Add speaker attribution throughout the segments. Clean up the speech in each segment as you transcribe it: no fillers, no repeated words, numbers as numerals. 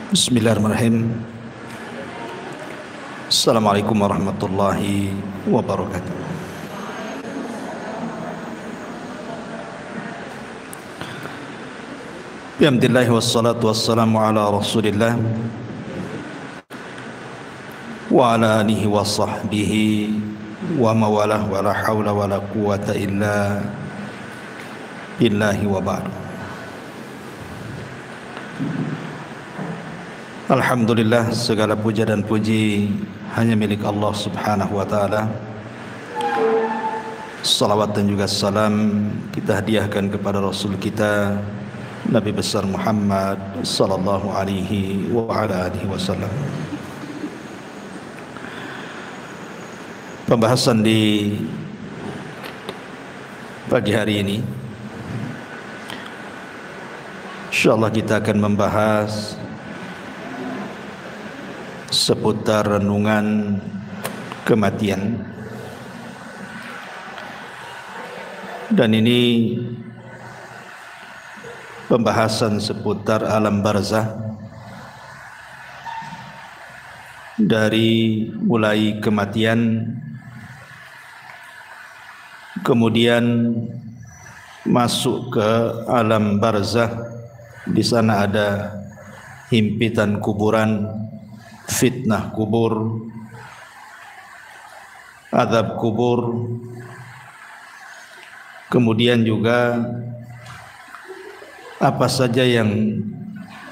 Speaker 1: Bismillahirrahmanirrahim. Assalamualaikum warahmatullahi wabarakatuh. Bihamdillah wassalatu wassalamu ala rasulillah wa ala alihi wa sahbihi wa mawalah wa la hawla wa la quwata illa billahi wa ba'du. Alhamdulillah, segala puja dan puji hanya milik Allah subhanahu wa ta'ala. Salawat dan juga salam kita hadiahkan kepada Rasul kita Nabi besar Muhammad sallallahu alaihi wa ala alihi wasallam. Pembahasan di pagi hari ini, insyaallah kita akan membahas seputar renungan kematian. Dan ini pembahasan seputar alam barzah, dari mulai kematian, kemudian masuk ke alam barzah. Di sana ada himpitan kuburan, fitnah kubur, azab kubur, kemudian juga apa saja yang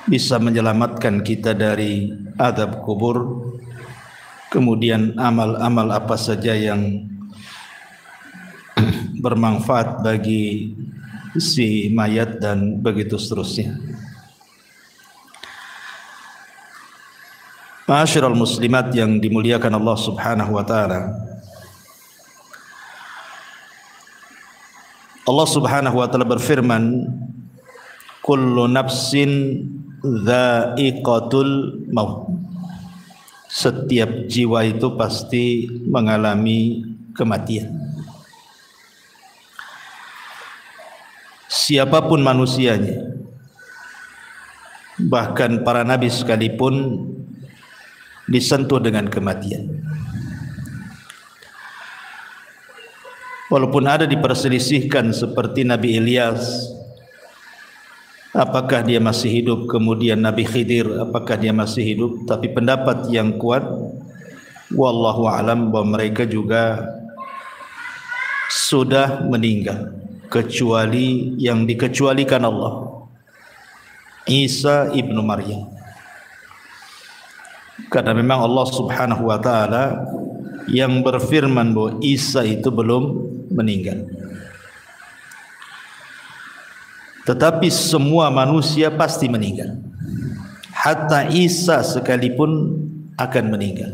Speaker 1: bisa menyelamatkan kita dari azab kubur, kemudian amal-amal apa saja yang bermanfaat bagi si mayat, dan begitu seterusnya. Ma'asyiral muslimat yang dimuliakan Allah subhanahu wa ta'ala, Allah subhanahu wa ta'ala berfirman, kullu nafsin dha'iqatul maut. Setiap jiwa itu pasti mengalami kematian. Siapapun manusianya, bahkan para nabi sekalipun disentuh dengan kematian. Walaupun ada diperselisihkan seperti Nabi Ilyas, apakah dia masih hidup, kemudian Nabi Khidir, apakah dia masih hidup, tapi pendapat yang kuat wallahu a'lam bahwa mereka juga sudah meninggal, kecuali yang dikecualikan Allah, Isa ibnu Maryam. Karena memang Allah subhanahu wa ta'ala yang berfirman bahwa Isa itu belum meninggal. Tetapi semua manusia pasti meninggal, hatta Isa sekalipun akan meninggal.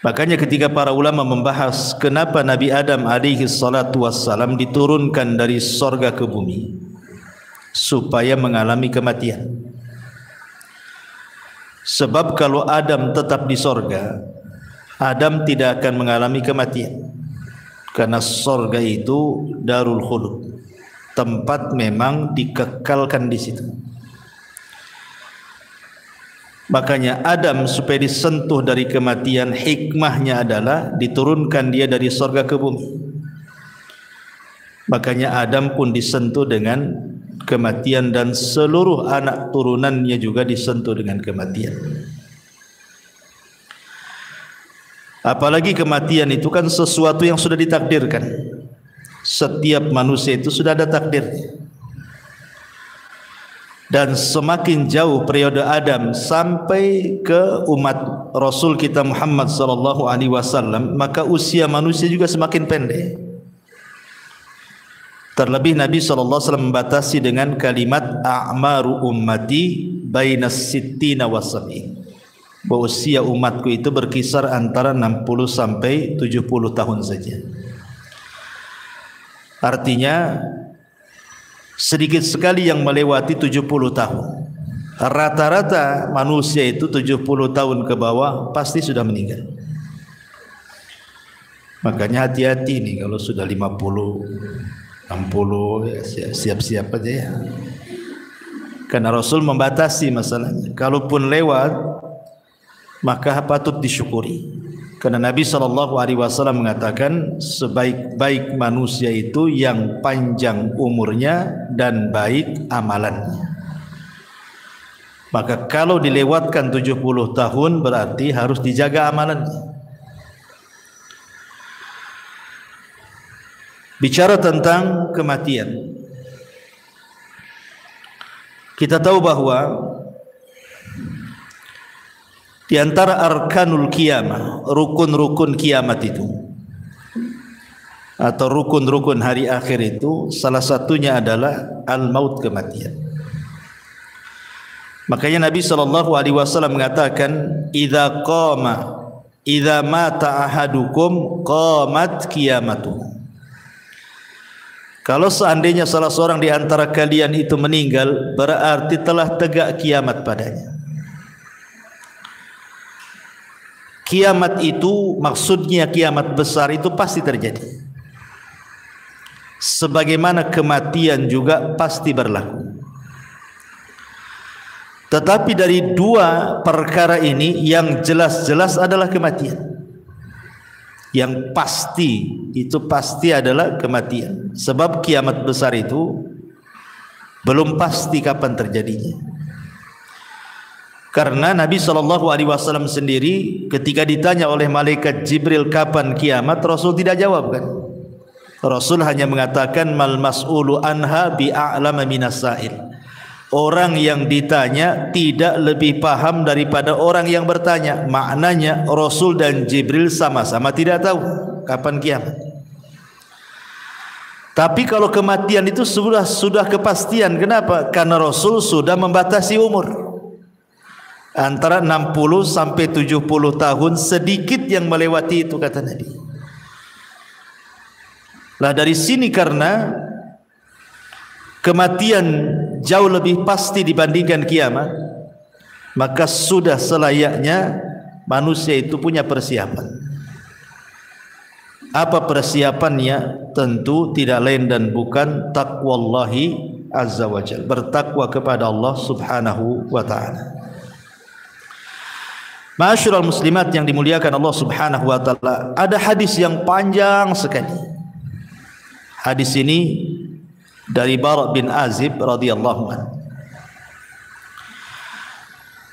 Speaker 1: Makanya ketika para ulama membahas kenapa Nabi Adam alaihi salatu wassalam diturunkan dari sorga ke bumi, supaya mengalami kematian. Sebab kalau Adam tetap di sorga, Adam tidak akan mengalami kematian. Karena sorga itu darul khulud, tempat memang dikekalkan di situ. Makanya Adam supaya disentuh dari kematian, hikmahnya adalah diturunkan dia dari sorga ke bumi. Makanya Adam pun disentuh dengan kematian, dan seluruh anak turunannya juga disentuh dengan kematian. Apalagi kematian itu kan sesuatu yang sudah ditakdirkan. Setiap manusia itu sudah ada takdirnya. Dan semakin jauh periode Adam sampai ke umat Rasul kita Muhammad sallallahu alaihi wasallam, maka usia manusia juga semakin pendek. Terlebih Nabi SAW membatasi dengan kalimat a'maru ummati bainas sittina wassabi'in, bahwa usia umatku itu berkisar antara 60 sampai 70 tahun saja. Artinya sedikit sekali yang melewati 70 tahun. Rata-rata manusia itu 70 tahun ke bawah pasti sudah meninggal. Makanya hati-hati nih kalau sudah 50, 60 ya siap-siap aja ya. Karena Rasul membatasi masalahnya. Kalaupun lewat, maka patut disyukuri. Karena Nabi SAW mengatakan sebaik-baik manusia itu yang panjang umurnya dan baik amalannya. Maka kalau dilewatkan 70 tahun berarti harus dijaga amalannya. Bicara tentang kematian, kita tahu bahwa di antara arkanul qiyamah, rukun-rukun kiamat itu atau rukun-rukun hari akhir itu, salah satunya adalah al-maut, kematian. Makanya Nabi SAW mengatakan, idza mata ahadukum qamat qiyamatuh. Kalau seandainya salah seorang di antara kalian itu meninggal, berarti telah tegak kiamat padanya. Kiamat itu maksudnya kiamat besar itu pasti terjadi. Sebagaimana kematian juga pasti berlaku. Tetapi dari dua perkara ini yang jelas-jelas adalah kematian. Yang pasti itu pasti adalah kematian. Sebab kiamat besar itu belum pasti kapan terjadinya. Karena Nabi SAW sendiri ketika ditanya oleh malaikat Jibril kapan kiamat, Rasul tidak jawab kan. Rasul hanya mengatakan mal mas'ulu anha bi'a'lama minas sa'il. Orang yang ditanya tidak lebih paham daripada orang yang bertanya. Maknanya Rasul dan Jibril sama-sama tidak tahu kapan kiamat. Tapi kalau kematian itu sudah kepastian. Kenapa? Karena Rasul sudah membatasi umur. Antara 60 sampai 70 tahun, sedikit yang melewati itu kata Nabi. Lah dari sini karena kematian jauh lebih pasti dibandingkan kiamat, maka sudah selayaknya manusia itu punya persiapan. Apa persiapannya? Tentu tidak lain dan bukan taqwallahi azza wa jalla, bertakwa kepada Allah subhanahu wa ta'ala. Ma'asyiral muslimat yang dimuliakan Allah subhanahu wa ta'ala, ada hadis yang panjang sekali. Hadis ini dari Bara bin Azib radhiyallahu anhu.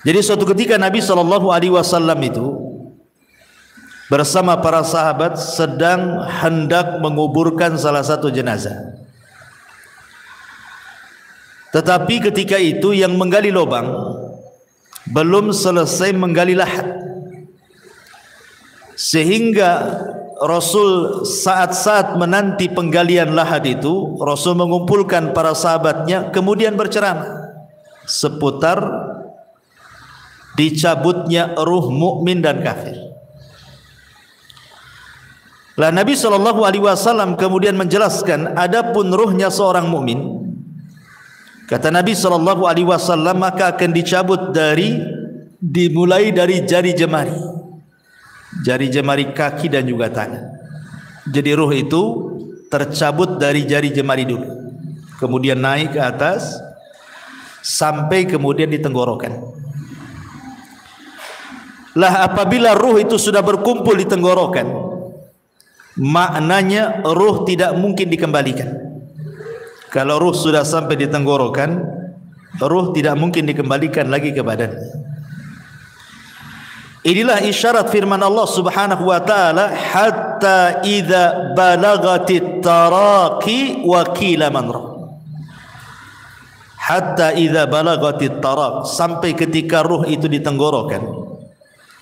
Speaker 1: Jadi suatu ketika Nabi SAW itu bersama para sahabat sedang hendak menguburkan salah satu jenazah. Tetapi ketika itu yang menggali lubang belum selesai menggali lahat, sehingga Rasul saat-saat menanti penggalian lahat itu, Rasul mengumpulkan para sahabatnya kemudian berceramah seputar dicabutnya ruh mukmin dan kafir. Lah Nabi SAW kemudian menjelaskan, adapun ruhnya seorang mukmin, kata Nabi SAW, maka akan dicabut dimulai dari jari jemari kaki dan juga tangan. Jadi ruh itu tercabut dari jari jemari dulu, kemudian naik ke atas sampai kemudian di tenggorokan. Lah apabila ruh itu sudah berkumpul di tenggorokan, maknanya ruh tidak mungkin dikembalikan. Kalau ruh sudah sampai di tenggorokan, ruh tidak mungkin dikembalikan lagi ke badannya. Inilah isyarat firman Allah subhanahu wa ta'ala, hatta idza balagatit taraqi wa qila man rabb. Hatta idza balagatit taraq, sampai ketika ruh itu di tenggorokan,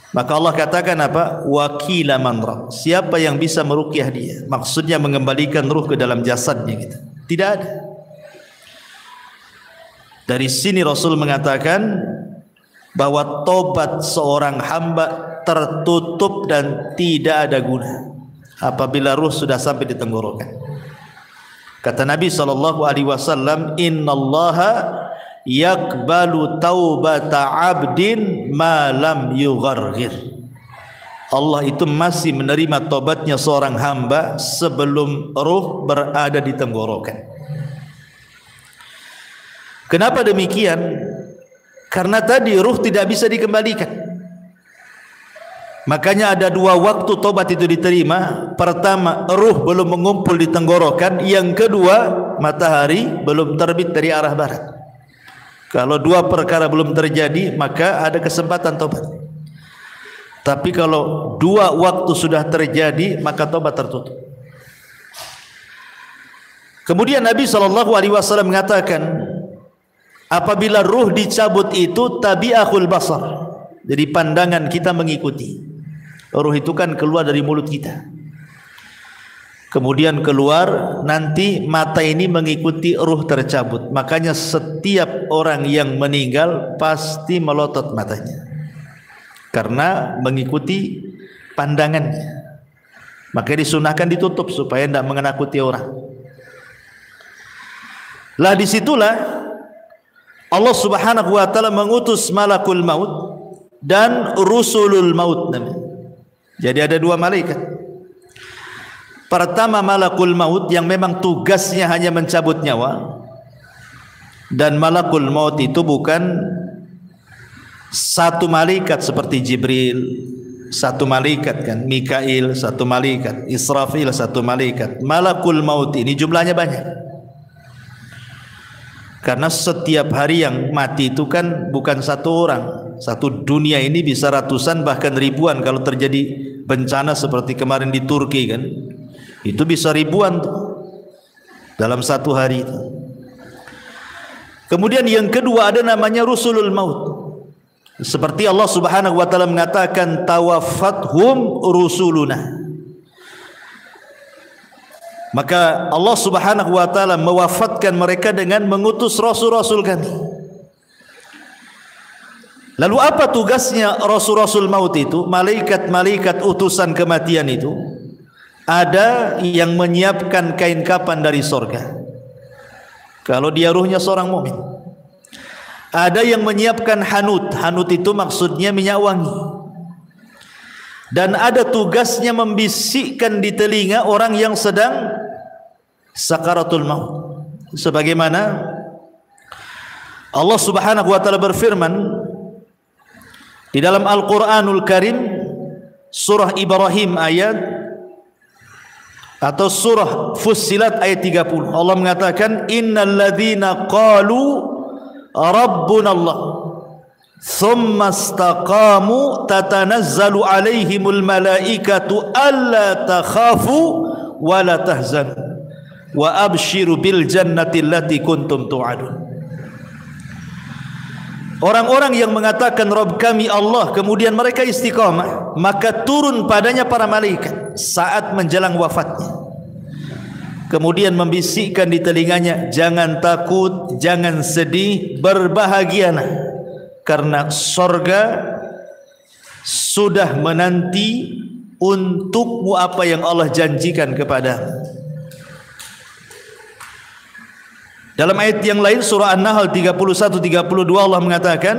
Speaker 1: maka Allah katakan apa? Wa qila man rabb. Siapa yang bisa meruqyah dia? Maksudnya mengembalikan ruh ke dalam jasadnya gitu. Tidak ada. Dari sini Rasul mengatakan bahwa tobat seorang hamba tertutup dan tidak ada guna apabila ruh sudah sampai di tenggorokan. Kata Nabi SAW, innallaha yakbalu taubata abdin ma lam yugharghir. Allah itu masih menerima tobatnya seorang hamba sebelum ruh berada di tenggorokan. Kenapa demikian? Karena tadi ruh tidak bisa dikembalikan. Makanya ada dua waktu tobat itu diterima. Pertama, ruh belum mengumpul di tenggorokan. Yang kedua, matahari belum terbit dari arah barat. Kalau dua perkara belum terjadi, maka ada kesempatan tobat. Tapi kalau dua waktu sudah terjadi, maka tobat tertutup. Kemudian Nabi SAW mengatakan, apabila ruh dicabut itu tabi'ahul basar. Jadi pandangan kita mengikuti. Ruh itu kan keluar dari mulut kita. Kemudian keluar, nanti mata ini mengikuti ruh tercabut. Makanya setiap orang yang meninggal pasti melotot matanya. Karena mengikuti pandangannya. Makanya disunahkan ditutup supaya tidak mengenakuti orang. Lah disitulah Allah Subhanahu wa taala mengutus malakul maut dan rusulul maut. Jadi ada dua malaikat. Pertama malakul maut yang memang tugasnya hanya mencabut nyawa. Dan malakul maut itu bukan satu malaikat seperti Jibril, satu malaikat kan, Mikail satu malaikat, Israfil satu malaikat. Malakul maut ini jumlahnya banyak. Karena setiap hari yang mati itu kan bukan satu orang. Satu dunia ini bisa ratusan bahkan ribuan. Kalau terjadi bencana seperti kemarin di Turki kan, itu bisa ribuan tuh dalam satu hari itu. Kemudian yang kedua ada namanya rusulul maut. Seperti Allah Subhanahu wa taala mengatakan tawaffathum rusuluna. Maka Allah Subhanahu wa taala mewafatkan mereka dengan mengutus rasul-rasul kami. Lalu apa tugasnya rasul-rasul maut itu? Malaikat-malaikat utusan kematian itu. Ada yang menyiapkan kain kapan dari sorga. Kalau dia ruhnya seorang mukmin. Ada yang menyiapkan hanut. Hanut itu maksudnya minyak wangi. Dan ada tugasnya membisikkan di telinga orang yang sedang sakaratul maut. Sebagaimana Allah Subhanahu wa taala berfirman di dalam Al-Qur'anul Karim surah Ibrahim ayat atau surah Fussilat ayat 30. Allah mengatakan innal ladzina qalu rabbuna Allah thumma istaqamu tatanazzalu alaihimul malaikatu alla takhafu wa la tahzanu wa abshiru bil jannati allati kuntum tu'adun. Orang-orang yang mengatakan Rabb kami Allah, kemudian mereka istiqamah, maka turun padanya para malaikat saat menjelang wafatnya. Kemudian membisikkan di telinganya, jangan takut, jangan sedih, berbahagialah, karena sorga sudah menanti untukmu apa yang Allah janjikan kepadamu. Dalam ayat yang lain surah An-Nahl 31-32 Allah mengatakan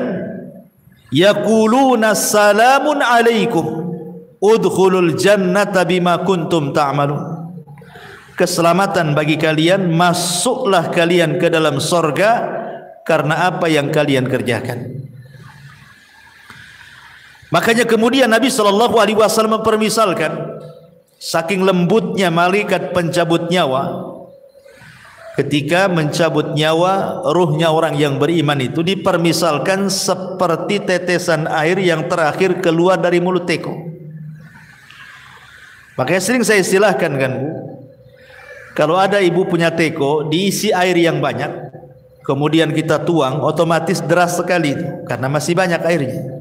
Speaker 1: yaquluna salamun alaikum udkhulul jannata bima kuntum ta'malun. Keselamatan bagi kalian, masuklah kalian ke dalam sorga karena apa yang kalian kerjakan. Makanya kemudian Nabi SAW mempermisalkan saking lembutnya malaikat pencabut nyawa. Ketika mencabut nyawa ruhnya orang yang beriman itu dipermisalkan seperti tetesan air yang terakhir keluar dari mulut teko. Makanya sering saya istilahkan kan Bu, kalau ada ibu punya teko diisi air yang banyak, kemudian kita tuang, otomatis deras sekali itu, karena masih banyak airnya.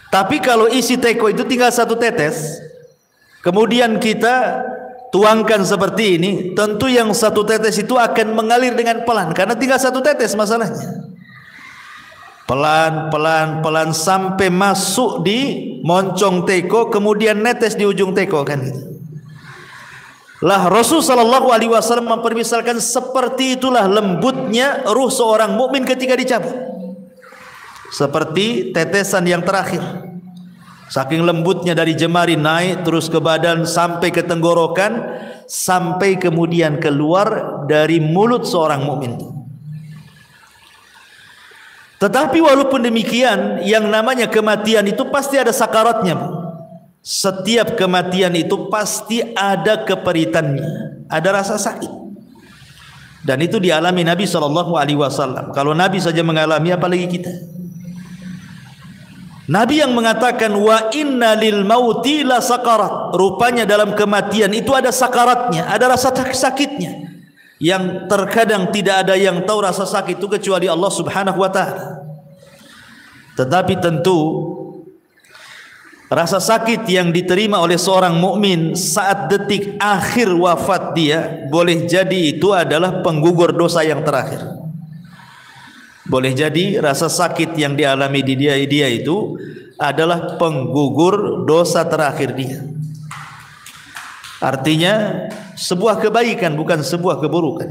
Speaker 1: Tapi kalau isi teko itu tinggal satu tetes, kemudian kita tuangkan seperti ini, tentu yang satu tetes itu akan mengalir dengan pelan karena tinggal satu tetes masalahnya. Pelan sampai masuk di moncong teko, kemudian netes di ujung teko kan gitu. Lah Rasul sallallahu alaihi wasallam mempermisalkan seperti itulah lembutnya ruh seorang mukmin ketika dicabut. Seperti tetesan yang terakhir. Saking lembutnya dari jemari naik terus ke badan sampai ke tenggorokan, sampai kemudian keluar dari mulut seorang mukmin. Tetapi walaupun demikian, yang namanya kematian itu pasti ada sakaratnya. Setiap kematian itu pasti ada keperitannya, ada rasa sakit. Dan itu dialami Nabi SAW. Kalau Nabi saja mengalami, apalagi kita. Nabi yang mengatakan wa inna lil mauti la sakarat. Rupanya dalam kematian itu ada sakaratnya, ada rasa sakitnya. Yang terkadang tidak ada yang tahu rasa sakit itu kecuali Allah Subhanahu wa taala. Tetapi tentu rasa sakit yang diterima oleh seorang mukmin saat detik akhir wafat dia, boleh jadi itu adalah penggugur dosa yang terakhir. Boleh jadi rasa sakit yang dialami di dia itu adalah penggugur dosa terakhir dia. Artinya sebuah kebaikan, bukan sebuah keburukan.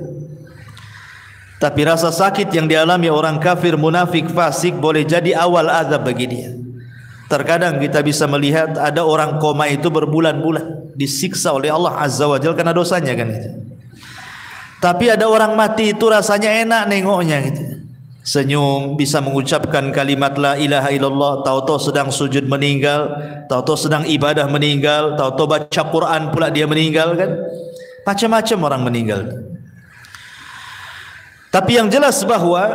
Speaker 1: Tapi rasa sakit yang dialami orang kafir, munafik, fasik boleh jadi awal azab bagi dia. Terkadang kita bisa melihat ada orang koma itu berbulan-bulan disiksa oleh Allah Azza wa Jalla karena dosanya kan itu. Tapi ada orang mati itu rasanya enak nengoknya gitu. Senyum, bisa mengucapkan kalimat la ilaha illallah, tahu-tahu sedang sujud meninggal, tahu-tahu sedang ibadah meninggal, tahu-tahu baca Quran pula dia meninggal kan. Macam-macam orang meninggal. Tapi yang jelas bahwa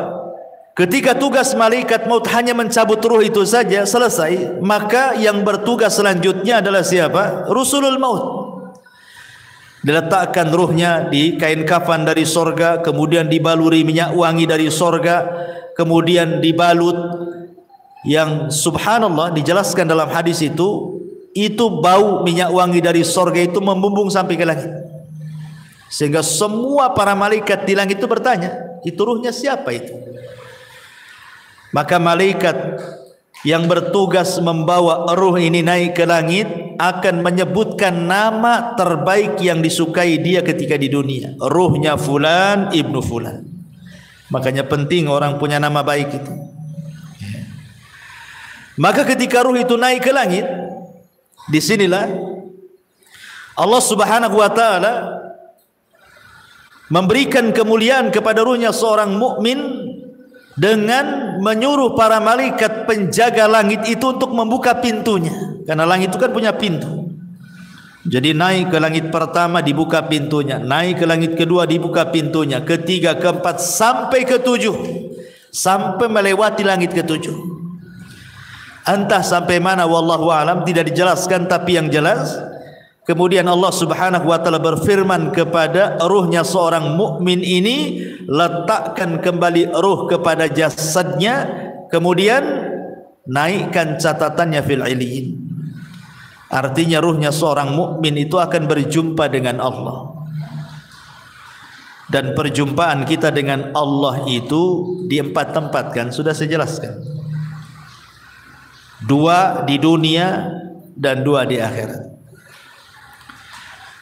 Speaker 1: ketika tugas malaikat maut hanya mencabut ruh itu saja selesai, maka yang bertugas selanjutnya adalah siapa? Rusulul maut. Diletakkan ruhnya di kain kafan dari sorga, kemudian dibaluri minyak wangi dari sorga, kemudian dibalut, yang subhanallah dijelaskan dalam hadis itu bau minyak wangi dari sorga itu membumbung sampai ke langit, sehingga semua para malaikat di langit itu bertanya, itu ruhnya siapa itu? Maka malaikat yang bertugas membawa ruh ini naik ke langit akan menyebutkan nama terbaik yang disukai dia ketika di dunia. Ruhnya fulan ibnu fulan. Makanya penting orang punya nama baik itu. Maka ketika ruh itu naik ke langit, disinilah Allah Subhanahu wa taala memberikan kemuliaan kepada ruhnya seorang mukmin dengan menyuruh para malaikat penjaga langit itu untuk membuka pintunya, karena langit itu kan punya pintu. Jadi naik ke langit pertama dibuka pintunya, naik ke langit kedua dibuka pintunya, ketiga, keempat sampai ketujuh, sampai melewati langit ketujuh. Entah sampai mana wallahu alam, tidak dijelaskan, tapi yang jelas kemudian Allah Subhanahu wa taala berfirman kepada ruhnya seorang mukmin ini, letakkan kembali ruh kepada jasadnya, kemudian naikkan catatannya fil illiyin. Artinya ruhnya seorang mukmin itu akan berjumpa dengan Allah. Dan perjumpaan kita dengan Allah itu di 4 tempat kan sudah saya jelaskan. 2 di dunia dan 2 di akhirat.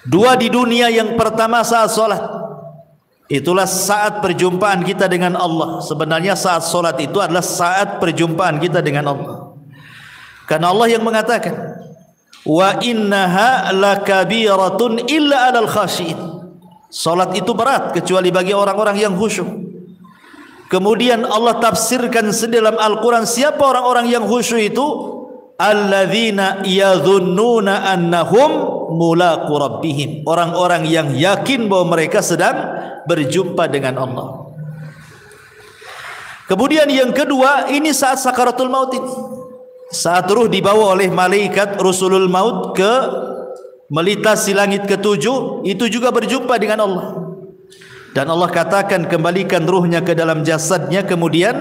Speaker 1: 2 di dunia, yang pertama saat solat. Itulah saat perjumpaan kita dengan Allah. Sebenarnya saat solat itu adalah saat perjumpaan kita dengan Allah. Karena Allah yang mengatakan, wa innaha lakabiratun illa 'alal khashiin. Solat itu berat kecuali bagi orang-orang yang khusyuk. Kemudian Allah tafsirkan dalam Al-Quran siapa orang-orang yang khusyuk itu? Alladzina yadhunnuna annahum mulaqu rabbihim, orang-orang yang yakin bahwa mereka sedang berjumpa dengan Allah. Kemudian yang kedua, ini saat sakaratul maut ini, saat ruh dibawa oleh malaikat rusulul maut ke melintasi langit ketujuh, itu juga berjumpa dengan Allah. Dan Allah katakan kembalikan ruhnya ke dalam jasadnya, kemudian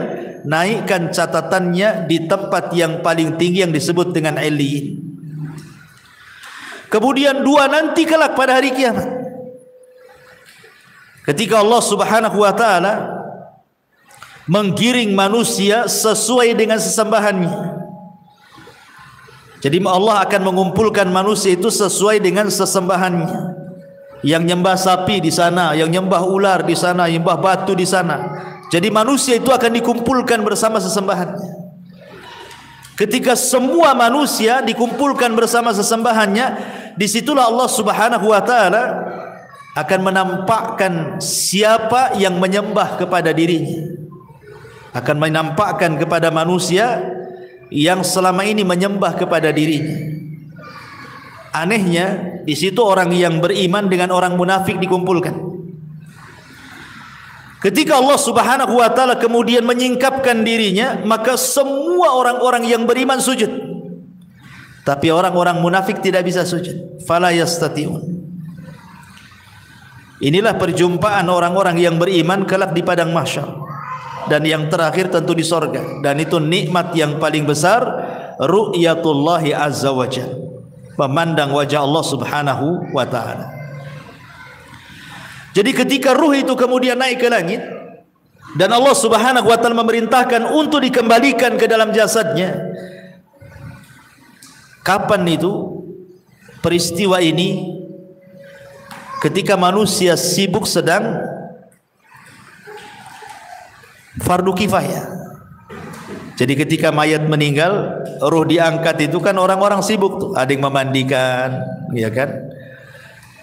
Speaker 1: naikkan catatannya di tempat yang paling tinggi yang disebut dengan illiyin. Kemudian 2 nanti kelak pada hari kiamat, ketika Allah Subhanahu wa taala menggiring manusia sesuai dengan sesembahannya. Jadi Allah akan mengumpulkan manusia itu sesuai dengan sesembahannya. Yang nyembah sapi di sana, yang nyembah ular di sana, yang nyembah batu di sana. Jadi manusia itu akan dikumpulkan bersama sesembahannya. Ketika semua manusia dikumpulkan bersama sesembahannya, disitulah Allah Subhanahu wa taala akan menampakkan siapa yang menyembah kepada dirinya. akan menampakkan kepada manusia yang selama ini menyembah kepada dirinya. Anehnya di situ orang yang beriman dengan orang munafik dikumpulkan. Ketika Allah Subhanahu wa taala kemudian menyingkapkan dirinya, maka semua orang-orang yang beriman sujud. Tapi orang-orang munafik tidak bisa sujud. Fala yastati'un. Inilah perjumpaan orang-orang yang beriman kelak di padang mahsyar. Dan yang terakhir tentu di sorga. Dan itu nikmat yang paling besar, ru'yatullahi azza wa jalla, memandang wajah Allah Subhanahu wa taala. Jadi ketika ruh itu kemudian naik ke langit dan Allah Subhanahu wa taala memerintahkan untuk dikembalikan ke dalam jasadnya, kapan itu peristiwa ini? Ketika manusia sibuk sedang fardu kifayah. Jadi ketika mayat meninggal, ruh diangkat itu kan orang-orang sibuk tuh, ada yang memandikan, ya kan?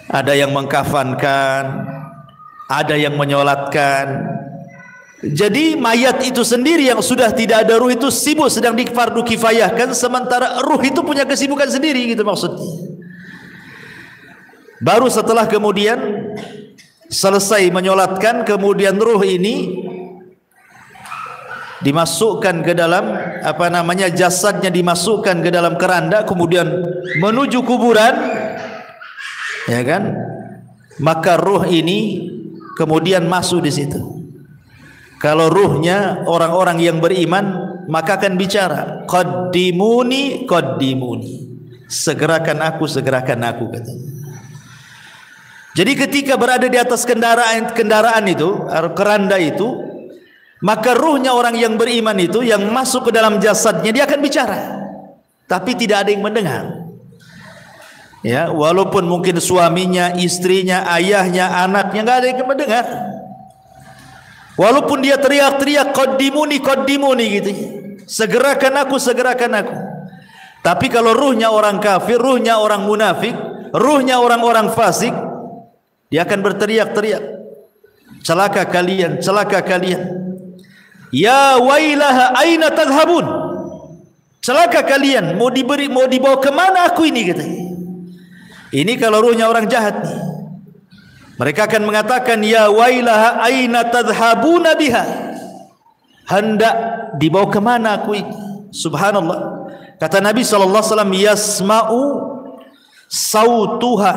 Speaker 1: Ada yang mengkafankan, ada yang menyolatkan. Jadi mayat itu sendiri yang sudah tidak ada ruh itu sibuk sedang di fardu kifayahkan, sementara ruh itu punya kesibukan sendiri, gitu maksudnya. Baru setelah kemudian selesai menyolatkan, kemudian ruh ini dimasukkan ke dalam jasadnya dimasukkan ke dalam keranda, kemudian menuju kuburan, ya kan? Maka ruh ini kemudian masuk di situ. Kalau ruhnya orang-orang yang beriman, maka akan bicara, qaddimuni qaddimuni, segerakan aku katanya. Jadi ketika berada di atas kendaraan itu, keranda itu, maka ruhnya orang yang beriman itu yang masuk ke dalam jasadnya, dia akan bicara, tapi tidak ada yang mendengar. Ya, walaupun mungkin suaminya, istrinya, ayahnya, anaknya, nggak ada yang mendengar. Walaupun dia teriak-teriak qaddimuni qaddimuni gitu, segerakan aku. Tapi kalau ruhnya orang kafir, ruhnya orang munafik, ruhnya orang-orang fasik, dia akan berteriak-teriak, celaka kalian, celaka kalian. Ya wailaha aina tadhhabun, celaka kalian, mau dibawa kemana aku ini, katanya. Ini kalau ruhnya orang jahat nih. Mereka akan mengatakan, ya wailaha aina tadhhabuna biha, hendak dibawa kemana aku ini. Subhanallah. Kata Nabi SAW, yasma'u sautuha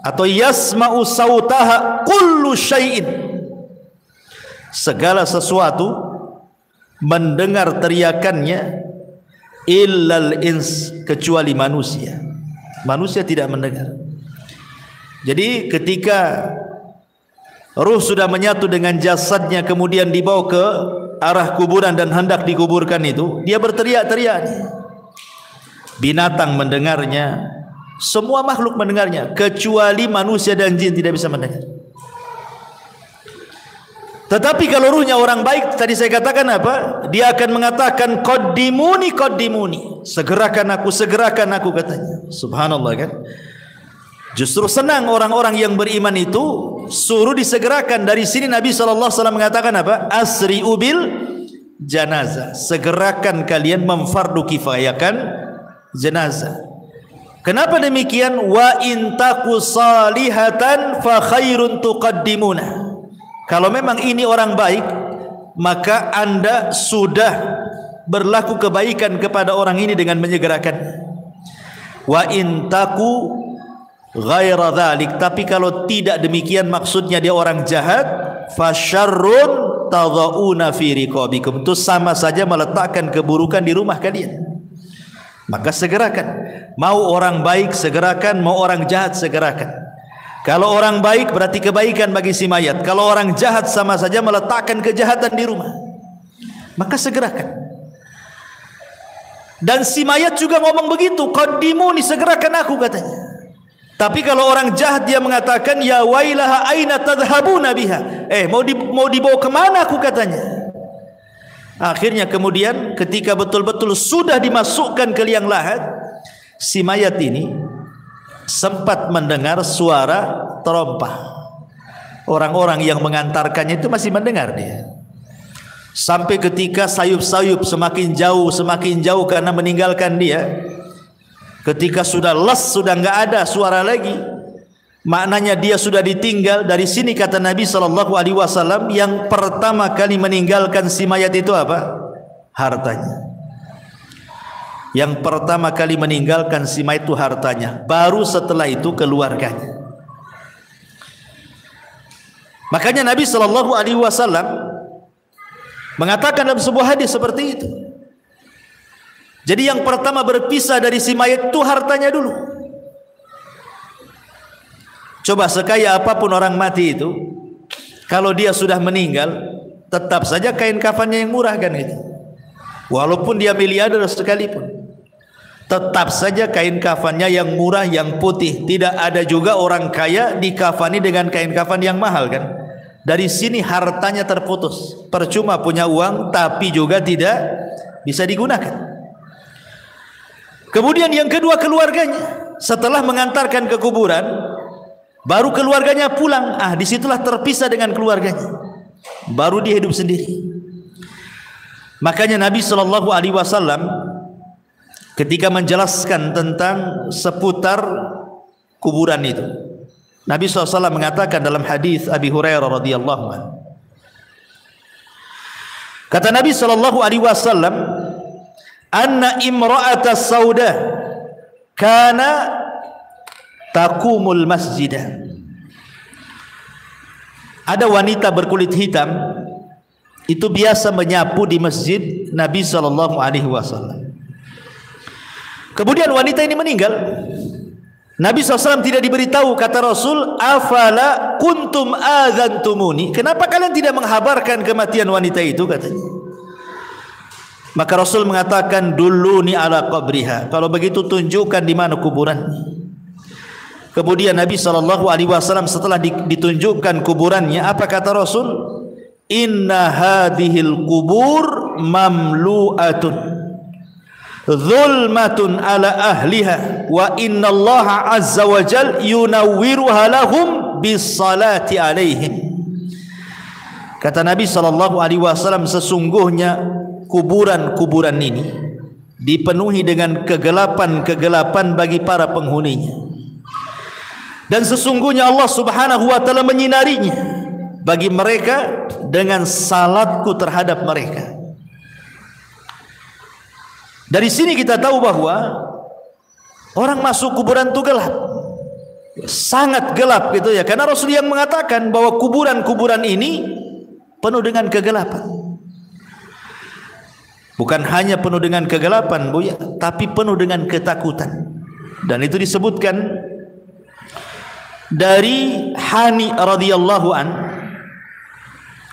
Speaker 1: atau yasma'u sautaha kullu syai'in, segala sesuatu mendengar teriakannya, illal ins, kecuali manusia. Manusia tidak mendengar. Jadi ketika ruh sudah menyatu dengan jasadnya, kemudian dibawa ke arah kuburan dan hendak dikuburkan itu, dia berteriak-teriak. Binatang mendengarnya, semua makhluk mendengarnya, kecuali manusia dan jin tidak bisa mendengar. Tetapi kalau ruhnya orang baik, tadi saya katakan apa? Dia akan mengatakan qaddimuni qaddimuni, segerakan aku katanya. Subhanallah kan? Justru senang orang-orang yang beriman itu suruh disegerakan. Dari sini Nabi SAW mengatakan apa? Asri'u bil janazah, segerakan kalian memfardu kifayahkan jenazah. Kenapa demikian? Wa in taku salihatan fa khairun tuqaddimuna. Kalau memang ini orang baik, maka anda sudah berlaku kebaikan kepada orang ini dengan menyegerakan. Wa in taku ghaira dzalik, tapi kalau tidak demikian, maksudnya dia orang jahat, fasyarrun tadhauna fi riqabikum, itu sama saja meletakkan keburukan di rumah kalian. Maka segerakan. Mau orang baik segerakan, mau orang jahat segerakan. Kalau orang baik berarti kebaikan bagi si mayat, kalau orang jahat sama saja meletakkan kejahatan di rumah. Maka segerakan. Dan si mayat juga ngomong begitu, qaddimuni, segerakan aku katanya. Tapi kalau orang jahat dia mengatakan, ya wailaha aina tadhhabuna biha, mau dibawa kemana aku katanya. Akhirnya kemudian ketika betul-betul sudah dimasukkan ke liang lahat, si mayat ini sempat mendengar suara terompah. Orang-orang yang mengantarkannya itu masih mendengar dia. Sampai ketika sayup-sayup semakin jauh karena meninggalkan dia. Ketika sudah les, sudah enggak ada suara lagi, maknanya dia sudah ditinggal. Dari sini kata Nabi SAW, yang pertama kali meninggalkan si mayat itu apa? Hartanya. Yang pertama kali meninggalkan si mayat itu hartanya. Baru setelah itu keluarganya. Makanya Nabi SAW mengatakan dalam sebuah hadis seperti itu. Jadi yang pertama berpisah dari si mayat itu hartanya dulu. Coba sekaya apapun orang mati itu, kalau dia sudah meninggal, tetap saja kain kafannya yang murah kan gitu. Walaupun dia miliarder sekalipun, tetap saja kain kafannya yang murah, yang putih. Tidak ada juga orang kaya dikafani dengan kain kafan yang mahal kan. Dari sini hartanya terputus. Percuma punya uang tapi juga tidak bisa digunakan. Kemudian yang kedua keluarganya. Setelah mengantarkan ke kuburan, baru keluarganya pulang. Disitulah terpisah dengan keluarganya. Baru dia hidup sendiri. Makanya Nabi SAW ketika menjelaskan tentang seputar kuburan itu, Nabi SAW mengatakan dalam hadis Abi Hurairah radhiyallahu anhu, kata Nabi SAW, anna imra'ata sauda kana taqumul masjidah. Ada wanita berkulit hitam itu biasa menyapu di masjid Nabi SAW. Kemudian wanita ini meninggal. Nabi SAW tidak diberitahu. Kata Rasul, afala kuntum adzantumuni, kenapa kalian tidak menghabarkan kematian wanita itu, katanya. Maka Rasul mengatakan, duluni ala qabriha, kalau begitu tunjukkan di mana kuburannya. Kemudian Nabi SAW setelah ditunjukkan kuburannya, apa kata Rasul? Inna hadhil kubur mamlu'atun zulmatun ala ahliha wa inna Allah azza wa jal yunawwiruha lahum bisalati alaihim. Kata Nabi SAW, sesungguhnya kuburan-kuburan ini dipenuhi dengan kegelapan-kegelapan bagi para penghuninya, dan sesungguhnya Allah Subhanahu wa taala menyinarinya bagi mereka dengan salatku terhadap mereka. Dari sini kita tahu bahwa orang masuk kuburan itu gelap, sangat gelap gitu ya, karena Rasul yang mengatakan bahwa kuburan-kuburan ini penuh dengan kegelapan. Bukan hanya penuh dengan kegelapan, Bu ya, tapi penuh dengan ketakutan. Dan itu disebutkan dari Hani radhiyallahu an,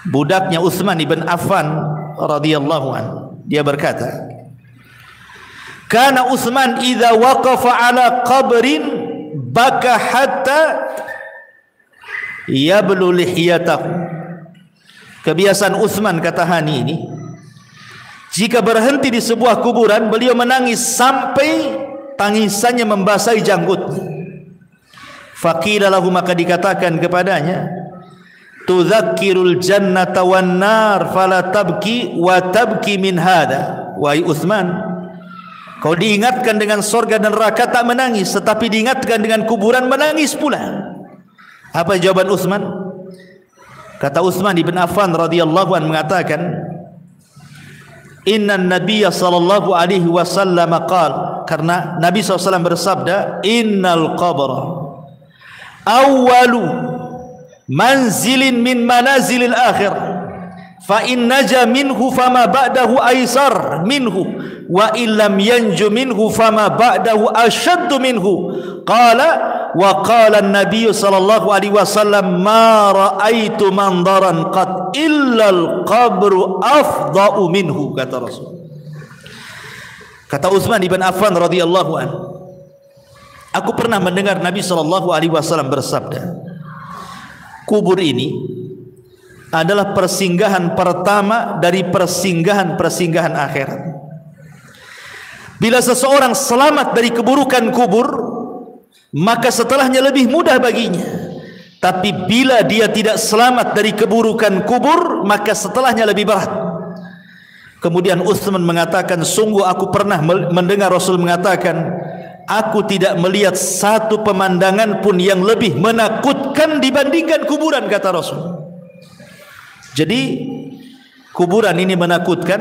Speaker 1: budaknya Utsman ibn Affan radhiyallahu an. Dia berkata, kana Utsman idza waqafa ala qabrin baka hatta yablu lihiyatahu. Kebiasaan Utsman, kata Hani ini, jika berhenti di sebuah kuburan, beliau menangis sampai tangisannya membasahi janggutnya. Faqila lahu, maka dikatakan kepadanya, tudzakkirul jannata wan nar fala tabki wa tabki min hada. Wahai Utsman, kau diingatkan dengan sorga dan neraka tak menangis, tetapi diingatkan dengan kuburan menangis pula. Apa jawaban Utsman? Kata Utsman ibn Affan radhiyallahu anhu mengatakan, inna nabiyya sallallahu alaihi wasallam qala, karena Nabi SAW bersabda, innal qabra awwalu manzilin min manazilil akhir, fa in naja minhu fama ba'dahu aisar minhu wa illam yanju minhu fama ba'dahu ashaddu minhu. Qala wa qala an-nabiy sallallahu alaihi wasallam ma ra'aitu mandaran qad illa al-qabru afda'u minhu, kata Rasul. Kata Utsman ibn Affan radhiyallahu an, aku pernah mendengar Nabi sallallahu alaihi wasallam bersabda, kubur ini adalah persinggahan pertama dari persinggahan-persinggahan akhirat. Bila seseorang selamat dari keburukan kubur, maka setelahnya lebih mudah baginya. Tapi bila dia tidak selamat dari keburukan kubur, maka setelahnya lebih berat. Kemudian Utsman mengatakan, sungguh aku pernah mendengar Rasul mengatakan, aku tidak melihat satu pemandangan pun yang lebih menakutkan dibandingkan kuburan, kata Rasul. Jadi kuburan ini menakutkan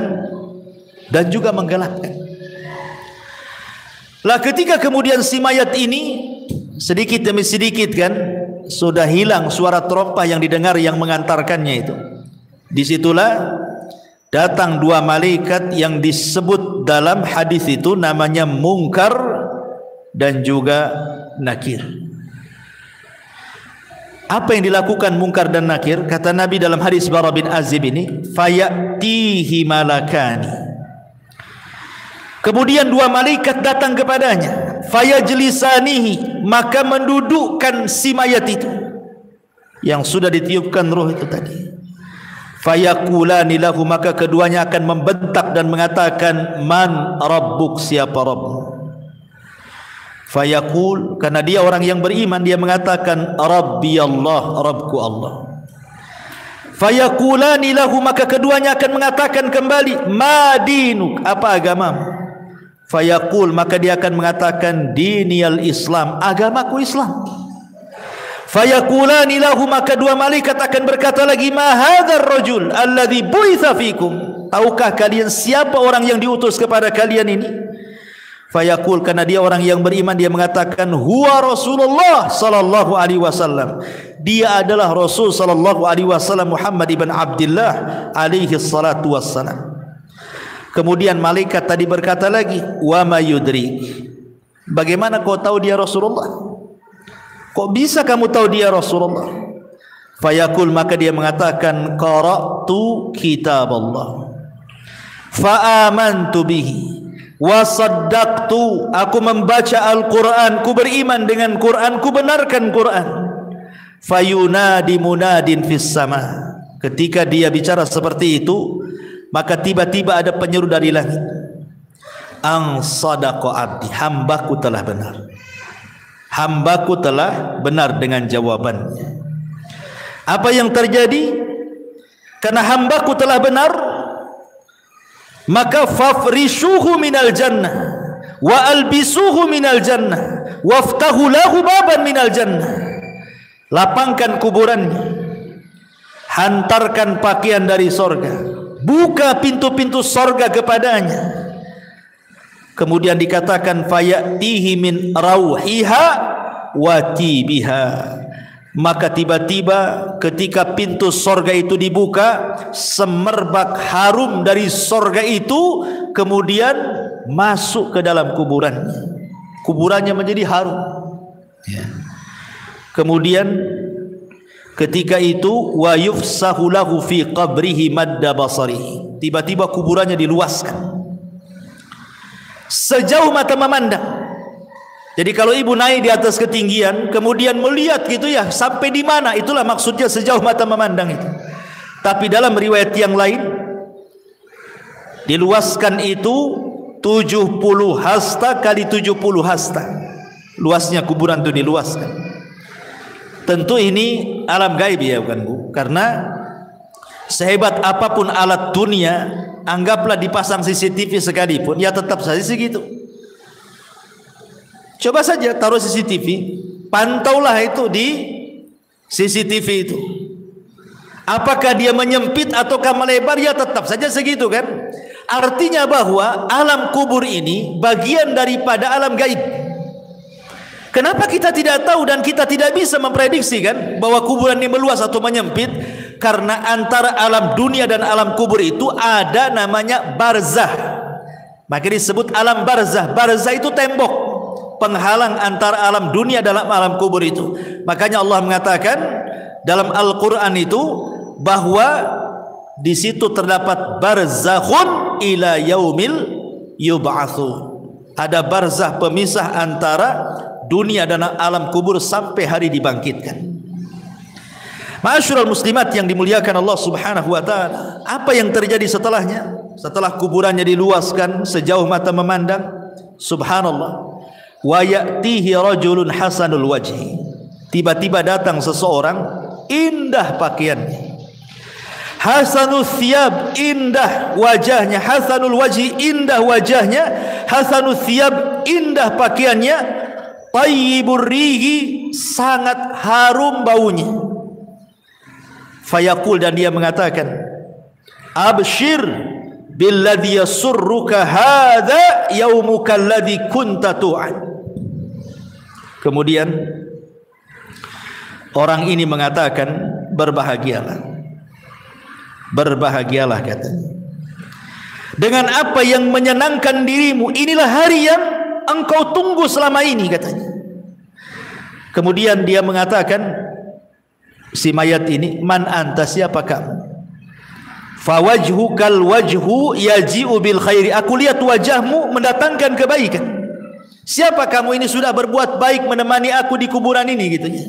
Speaker 1: dan juga menggelapkan. Lah ketika kemudian si mayat ini sedikit demi sedikit kan sudah hilang suara terompah yang didengar yang mengantarkannya itu. Disitulah datang dua malaikat yang disebut dalam hadis itu namanya Munkar dan juga Nakir. Apa yang dilakukan Munkar dan Nakir? Kata Nabi dalam hadis Bara bin Azib ini, fayatihi malakani. Kemudian dua malaikat datang kepadanya, fayajlisanihi, maka mendudukkan si mayat itu yang sudah ditiupkan roh itu tadi. Fayaqulani lahu, maka keduanya akan membentak dan mengatakan, man rabbuk, siapa Rabbmu? Fayaqul, karena dia orang yang beriman, dia mengatakan Rabbi Allah, Rabbku Allah. Fayaqulani lahu, maka keduanya akan mengatakan kembali, ma dinuk, apa agamamu? Fayaqul, maka dia akan mengatakan diniyal Islam, agamaku Islam. Fayaqulani lahu, maka dua malaikat akan berkata lagi, ma hadzal rajul alladzi buitsa fikum, tahukah kalian siapa orang yang diutus kepada kalian ini? Fayaqul, karena dia orang yang beriman, dia mengatakan huwa Rasulullah sallallahu alaihi wasallam, dia adalah Rasul sallallahu alaihi wasallam Muhammad ibn Abdullah alaihi salatu wassalam. Kemudian malaikat tadi berkata lagi, wa ma yudrik, bagaimana kau tahu dia Rasulullah? Kok bisa kamu tahu dia Rasulullah? Fayaqul, maka dia mengatakan qara'tu kitab Allah fa amantu bihi wa saddaqtu, aku membaca Al-Quran, ku beriman dengan Quran, ku benarkan Quran. Fayunadi munadin fis sama, ketika dia bicara seperti itu, maka tiba-tiba ada penyeru dari langit, ang sadaqa abdi, hambaku telah benar, hambaku telah benar dengan jawabannya. Apa yang terjadi? Karena hambaku telah benar, maka fafrishuhu minal jannah wa albisuhu minal jannah waftahu lahu baban minal jannah. Lapangkan kuburannya, hantarkan pakaian dari sorga, buka pintu-pintu sorga kepadanya. Kemudian dikatakan fayatihi min rauhiha wa tibiha, maka tiba-tiba ketika pintu sorga itu dibuka, semerbak harum dari sorga itu kemudian masuk ke dalam kuburannya. Kuburannya menjadi harum. Ya. Kemudian ketika itu wa yufsahu lahu fi qabrihi madda basarihi, tiba-tiba kuburannya diluaskan sejauh mata memandang. Jadi kalau ibu naik di atas ketinggian kemudian melihat gitu ya, sampai di mana, itulah maksudnya sejauh mata memandang itu. Tapi dalam riwayat yang lain diluaskan itu 70 hasta kali 70 hasta. Luasnya kuburan itu diluaskan. Tentu ini alam gaib ya bukan Bu? Karena sehebat apapun alat dunia, anggaplah dipasang CCTV sekalipun, ya tetap saja segitu. Coba saja taruh CCTV, pantaulah itu di CCTV itu. Apakah dia menyempit ataukah melebar, ya tetap saja segitu kan. Artinya bahwa alam kubur ini bagian daripada alam gaib. Kenapa kita tidak tahu dan kita tidak bisa memprediksi kan bahwa kuburan ini meluas atau menyempit? Karena antara alam dunia dan alam kubur itu ada namanya barzah. Maka disebut alam barzah. Barzah itu tembok penghalang antara alam dunia dan alam kubur itu. Makanya Allah mengatakan dalam Al-Quran itu bahwa di situ terdapat barzakhun ila yaumil yub'atsu. Ada barzah pemisah antara dunia dan alam kubur sampai hari dibangkitkan. Ma'asyiral muslimat yang dimuliakan Allah Subhanahu wa taala, apa yang terjadi setelahnya? Setelah kuburannya diluaskan sejauh mata memandang, subhanallah, wa ya'tihi rajulun hasanul wajhi, tiba-tiba datang seseorang indah pakaiannya, Hasanul thiyab, indah wajahnya. Hasanul wajhi, indah wajahnya. Hasanul thiyab, indah pakaiannya. Tayyibur rihi, sangat harum baunya. Fayaqul, dan dia mengatakan, abshir billadhi yasurruka hadha yaumuka alladhi kunta tu'ad. Kemudian orang ini mengatakan, berbahagialah, berbahagialah katanya, dengan apa yang menyenangkan dirimu. Inilah hari yang engkau tunggu selama ini katanya. Kemudian dia mengatakan, si mayat ini, man anta, siapa kamu? Fawajhukal wajhu yaji'u bil khairi, aku lihat wajahmu mendatangkan kebaikan. Siapa kamu ini? Sudah berbuat baik menemani aku di kuburan ini gitu ya.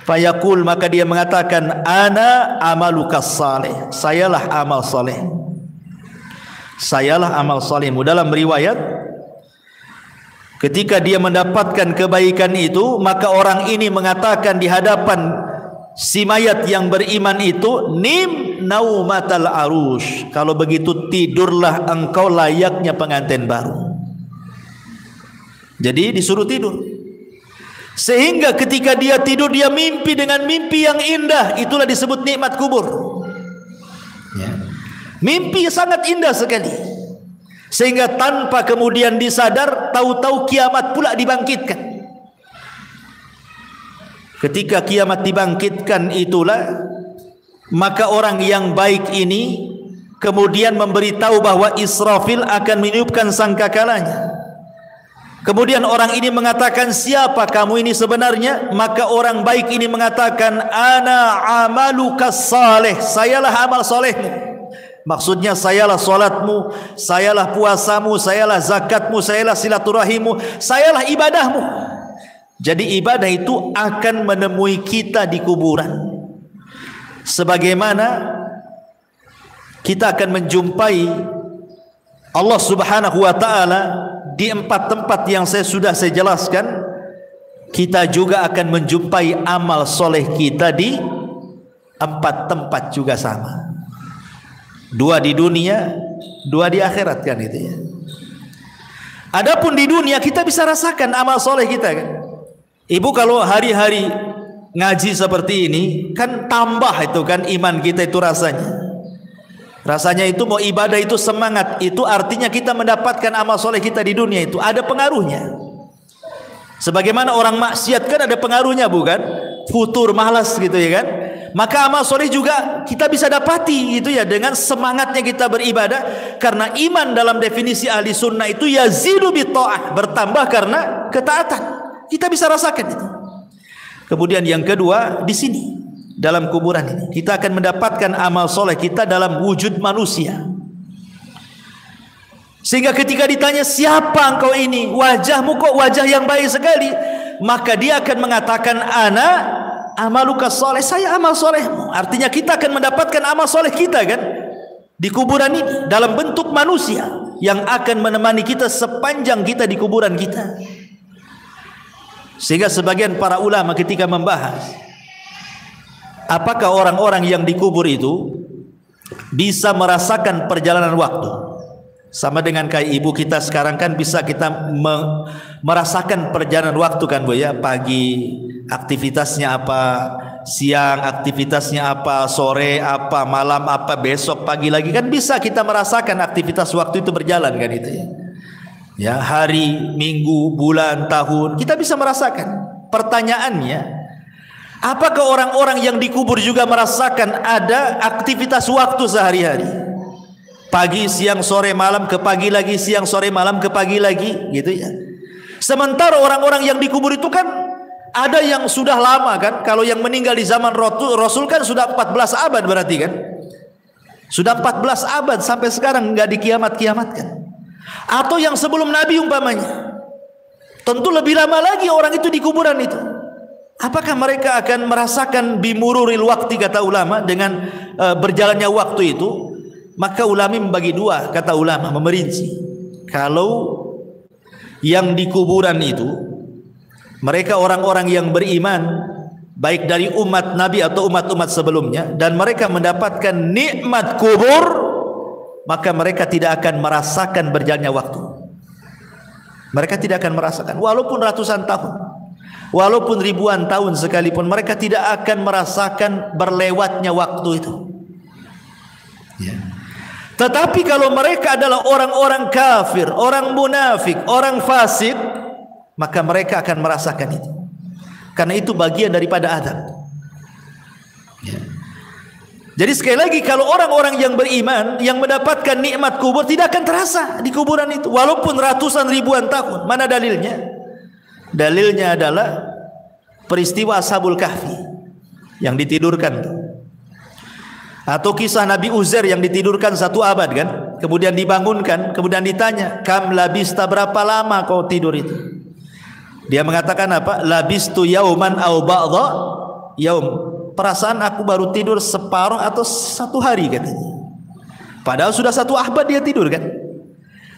Speaker 1: Fayaqul, maka dia mengatakan, ana amalukas saleh, sayalah amal saleh, sayalah amal salehmu. Dalam riwayat, ketika dia mendapatkan kebaikan itu, maka orang ini mengatakan di hadapan si mayat yang beriman itu, nim naumatal arush, kalau begitu tidurlah engkau layaknya pengantin baru. Jadi disuruh tidur, sehingga ketika dia tidur dia mimpi dengan mimpi yang indah. Itulah disebut nikmat kubur ya. Mimpi sangat indah sekali, sehingga tanpa kemudian disadar, tahu-tahu kiamat pula dibangkitkan. Ketika kiamat dibangkitkan itulah, maka orang yang baik ini kemudian memberitahu bahwa Israfil akan meniupkan sangkakalanya. Kemudian orang ini mengatakan, siapa kamu ini sebenarnya? Maka orang baik ini mengatakan, ana amalukas saleh, sayalah amal solehmu. Maksudnya sayalah solatmu, sayalah puasamu, sayalah zakatmu, sayalah silaturahimmu, sayalah ibadahmu. Jadi ibadah itu akan menemui kita di kuburan, sebagaimana kita akan menjumpai Allah Subhanahu wa ta'ala di 4 tempat yang saya jelaskan. Kita juga akan menjumpai amal soleh kita di 4 tempat juga sama. 2 di dunia, 2 di akhirat kan itu ya. Adapun di dunia kita bisa rasakan amal soleh kita kan. Ibu kalau hari-hari ngaji seperti ini kan tambah itu kan iman kita itu rasanya. Rasanya itu mau ibadah itu semangat, itu artinya kita mendapatkan amal soleh kita di dunia itu ada pengaruhnya. Sebagaimana orang maksiat kan ada pengaruhnya bukan? Futur, malas gitu ya kan. Maka amal soleh juga kita bisa dapati gitu ya, dengan semangatnya kita beribadah. Karena iman dalam definisi ahli sunnah itu yazidu bitta'ah, bertambah karena ketaatan. Kita bisa rasakan itu. Kemudian yang kedua, di sini dalam kuburan ini kita akan mendapatkan amal soleh kita dalam wujud manusia. Sehingga ketika ditanya, siapa engkau ini? Wajahmu kok wajah yang baik sekali. Maka dia akan mengatakan, ana amalukas soleh, saya amal solehmu. Artinya kita akan mendapatkan amal soleh kita kan di kuburan ini dalam bentuk manusia yang akan menemani kita sepanjang kita di kuburan kita. Sehingga sebagian para ulama ketika membahas apakah orang-orang yang dikubur itu bisa merasakan perjalanan waktu, sama dengan kayak ibu kita sekarang kan bisa kita merasakan perjalanan waktu kan Bu ya. Pagi aktivitasnya apa, siang aktivitasnya apa, sore apa, malam apa, besok pagi lagi kan bisa kita merasakan aktivitas waktu itu berjalan kan itu ya. Ya, hari, minggu, bulan, tahun kita bisa merasakan. Pertanyaannya, apakah orang-orang yang dikubur juga merasakan ada aktivitas waktu sehari-hari? Pagi, siang, sore, malam, ke pagi lagi, siang, sore, malam, ke pagi lagi, gitu ya. Sementara orang-orang yang dikubur itu kan ada yang sudah lama kan. Kalau yang meninggal di zaman Rasul kan sudah 14 abad berarti kan. Sudah 14 abad sampai sekarang nggak dikiamat-kiamatkan. Atau yang sebelum Nabi umpamanya, tentu lebih lama lagi orang itu di kuburan itu. Apakah mereka akan merasakan bimururil waktu, kata ulama, dengan berjalannya waktu itu? Maka ulama membagi dua, kata ulama, memerinci. Kalau yang di kuburan itu mereka orang-orang yang beriman baik dari umat Nabi atau umat-umat sebelumnya, dan mereka mendapatkan nikmat kubur, maka mereka tidak akan merasakan berjalannya waktu. Mereka tidak akan merasakan, walaupun ratusan tahun, walaupun ribuan tahun sekalipun, mereka tidak akan merasakan berlewatnya waktu itu. Ya. Tetapi kalau mereka adalah orang-orang kafir, orang munafik, orang fasik, maka mereka akan merasakan itu. Karena itu bagian daripada azab. Ya. Jadi sekali lagi, kalau orang-orang yang beriman yang mendapatkan nikmat kubur tidak akan terasa di kuburan itu, walaupun ratusan ribuan tahun. Mana dalilnya? Dalilnya adalah peristiwa Ashabul Kahfi yang ditidurkan, atau kisah Nabi Uzair yang ditidurkan 1 abad kan, kemudian dibangunkan, kemudian ditanya, kam labista, berapa lama kau tidur itu? Dia mengatakan apa? Labistu yauman au ba'dha yaum. Perasaan aku baru tidur separuh atau 1 hari katanya. Padahal sudah 1 abad dia tidur kan.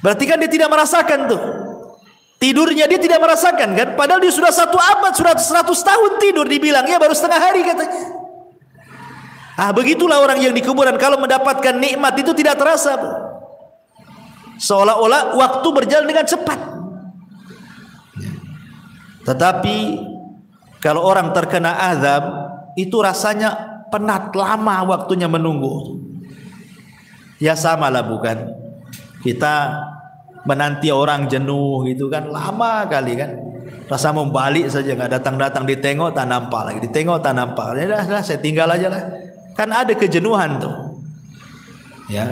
Speaker 1: Berarti kan dia tidak merasakan tuh. Tidurnya dia tidak merasakan kan. Padahal dia sudah 1 abad, sudah 100 tahun tidur, dibilangnya baru setengah hari katanya. Begitulah orang yang di kuburan, kalau mendapatkan nikmat itu tidak terasa, seolah-olah waktu berjalan dengan cepat. Tetapi kalau orang terkena azab, itu rasanya penat, lama waktunya menunggu. Ya samalah, bukan? Kita menanti orang jenuh gitu kan, lama kali kan. Rasa mau balik saja, nggak datang-datang, ditengok tak nampak lagi, ditengok tak nampak. Ya dah, saya tinggal aja lah. Kan ada kejenuhan tuh. Ya.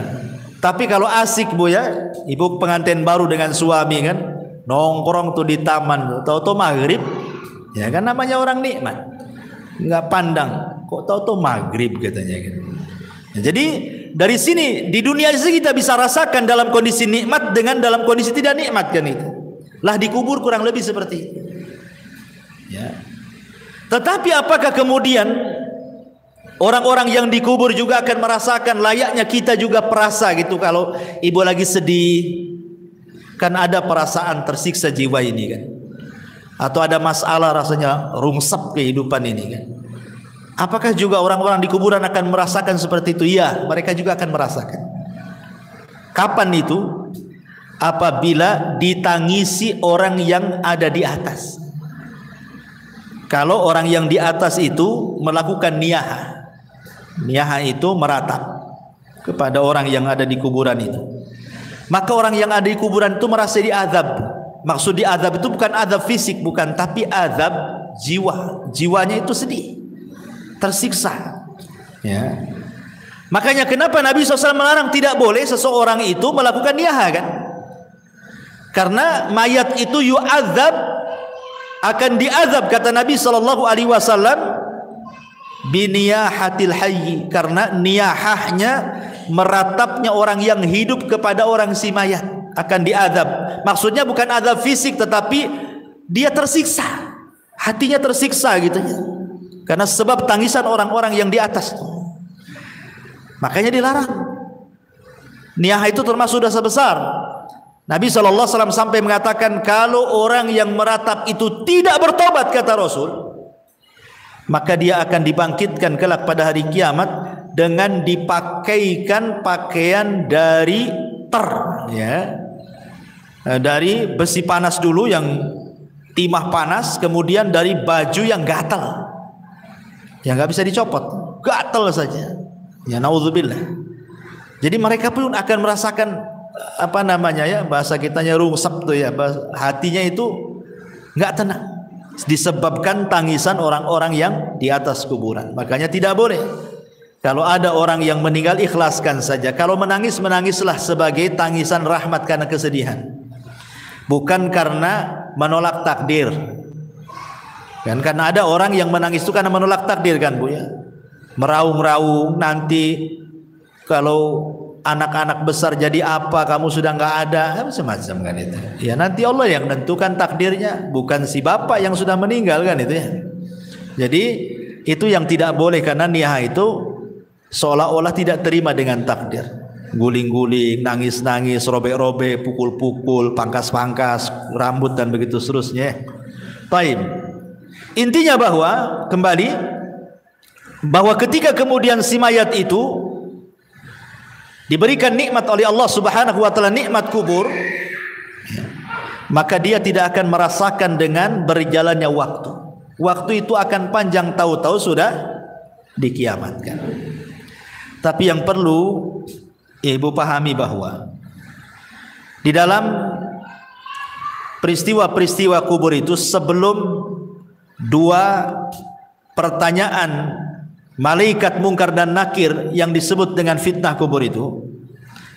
Speaker 1: Tapi kalau asik Bu ya, ibu pengantin baru dengan suami kan, nongkrong tuh di taman, tahu-tahu maghrib, ya kan namanya orang nikmat, nggak pandang, kok tahu-tahu maghrib katanya gitu. Ya, jadi dari sini di dunia ini kita bisa rasakan dalam kondisi nikmat dengan dalam kondisi tidak nikmat kan itu. Lah dikubur kurang lebih seperti itu. Ya. Tetapi apakah kemudian orang-orang yang dikubur juga akan merasakan layaknya kita juga perasa gitu, kalau ibu lagi sedih, kan ada perasaan tersiksa jiwa ini kan, atau ada masalah rasanya rungsep kehidupan ini kan. Apakah juga orang-orang di kuburan akan merasakan seperti itu? Ya, mereka juga akan merasakan. Kapan itu? Apabila ditangisi orang yang ada di atas. Kalau orang yang di atas itu melakukan niyahah, niyahah itu meratap kepada orang yang ada di kuburan itu, maka orang yang ada di kuburan itu merasa diazab. Maksud diazab itu bukan azab fisik, bukan, tapi azab jiwa. Jiwanya itu sedih, tersiksa. Ya. Makanya kenapa Nabi SAW melarang, tidak boleh seseorang itu melakukan niyahah kan? Karena mayat itu yu'adzab, akan diazab kata Nabi SAW biniyahatil hayyi, karena niyahahnya meratapnya orang yang hidup kepada orang si mayat akan diazab. Maksudnya bukan azab fisik, tetapi dia tersiksa, hatinya tersiksa gitu ya, karena sebab tangisan orang-orang yang di atas. Makanya dilarang. Niyah itu termasuk dosa besar. Nabi SAW sampai mengatakan, kalau orang yang meratap itu tidak bertobat kata Rasul, maka dia akan dibangkitkan kelak pada hari kiamat dengan dipakaikan pakaian dari ya, dari besi panas dulu yang timah panas, kemudian dari baju yang gatal, yang nggak bisa dicopot, gatal saja. Ya naudzubillah. Jadi mereka pun akan merasakan apa namanya ya, bahasa kitanya rungsep tuh ya, hatinya itu nggak tenang, disebabkan tangisan orang-orang yang di atas kuburan. Makanya tidak boleh kalau ada orang yang meninggal, ikhlaskan saja. Kalau menangis, menangislah sebagai tangisan rahmat karena kesedihan, bukan karena menolak takdir kan. Karena ada orang yang menangis itu karena menolak takdir kan Bu ya, meraung-raung, nanti kalau anak-anak besar jadi apa, kamu sudah nggak ada, semacam kan itu ya. Nanti Allah yang menentukan takdirnya, bukan si bapak yang sudah meninggal kan itu ya. Jadi itu yang tidak boleh, karena niyah itu seolah-olah tidak terima dengan takdir, guling-guling, nangis-nangis, robek-robek, pukul-pukul, pangkas-pangkas rambut dan begitu seterusnya. Baik. Intinya bahwa ketika kemudian si mayat itu diberikan nikmat oleh Allah Subhanahu wa taala, nikmat kubur, maka dia tidak akan merasakan dengan berjalannya waktu. Waktu itu akan panjang, tahu-tahu sudah dikiamatkan. Tapi yang perlu ibu pahami bahwa di dalam peristiwa-peristiwa kubur itu, sebelum dua pertanyaan malaikat mungkar dan nakir yang disebut dengan fitnah kubur itu,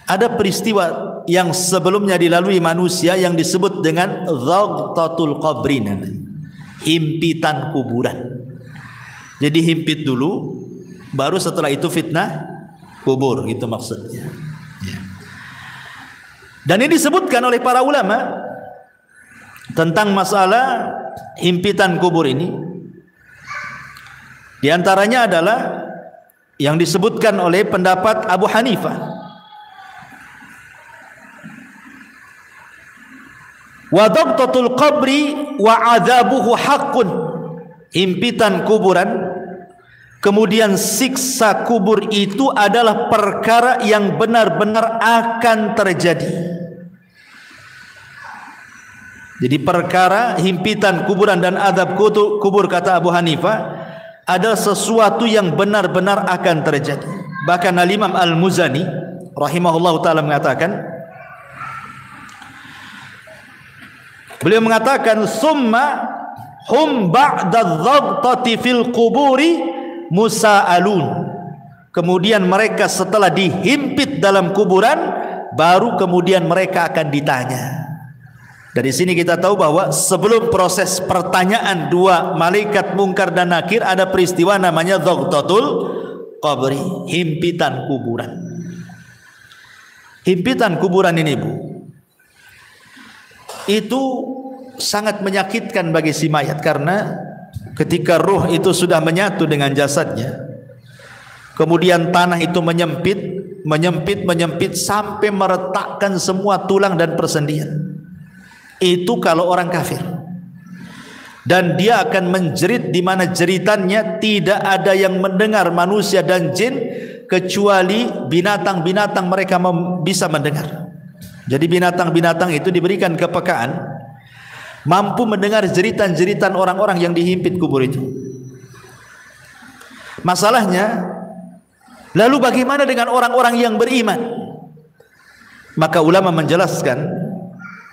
Speaker 1: ada peristiwa yang sebelumnya dilalui manusia yang disebut dengan dhaghtatul qabri, himpitan kuburan. Jadi himpit dulu, baru setelah itu fitnah kubur, itu maksudnya. Dan ini disebutkan oleh para ulama tentang masalah himpitan kubur ini. Di antaranya adalah yang disebutkan oleh pendapat Abu Hanifah. Wa dhaghtatul qabri wa adzabuhu haqqun. Himpitan kuburan, kemudian siksa kubur itu adalah perkara yang benar-benar akan terjadi. Jadi perkara himpitan kuburan dan azab kubur, kata Abu Hanifah, adalah sesuatu yang benar-benar akan terjadi. Bahkan Al-Imam Al-Muzani rahimahullah ta'ala mengatakan, beliau mengatakan, summa hum ba'da dhaghtati fil kuburi musa'alun. Kemudian mereka setelah dihimpit dalam kuburan, baru kemudian mereka akan ditanya. Dari sini kita tahu bahwa sebelum proses pertanyaan dua malaikat mungkar dan nakir, ada peristiwa namanya dhaghtatul qabri, himpitan kuburan. Himpitan kuburan ini, Bu, itu sangat menyakitkan bagi si mayat, karena ketika ruh itu sudah menyatu dengan jasadnya, kemudian tanah itu menyempit sampai meretakkan semua tulang dan persendian. Itu kalau orang kafir, dan dia akan menjerit di mana jeritannya tidak ada yang mendengar, manusia dan jin, kecuali binatang-binatang mereka bisa mendengar. Jadi binatang-binatang itu diberikan kepekaan, mampu mendengar jeritan-jeritan orang-orang yang dihimpit kubur itu. Masalahnya, lalu bagaimana dengan orang-orang yang beriman? Maka ulama menjelaskan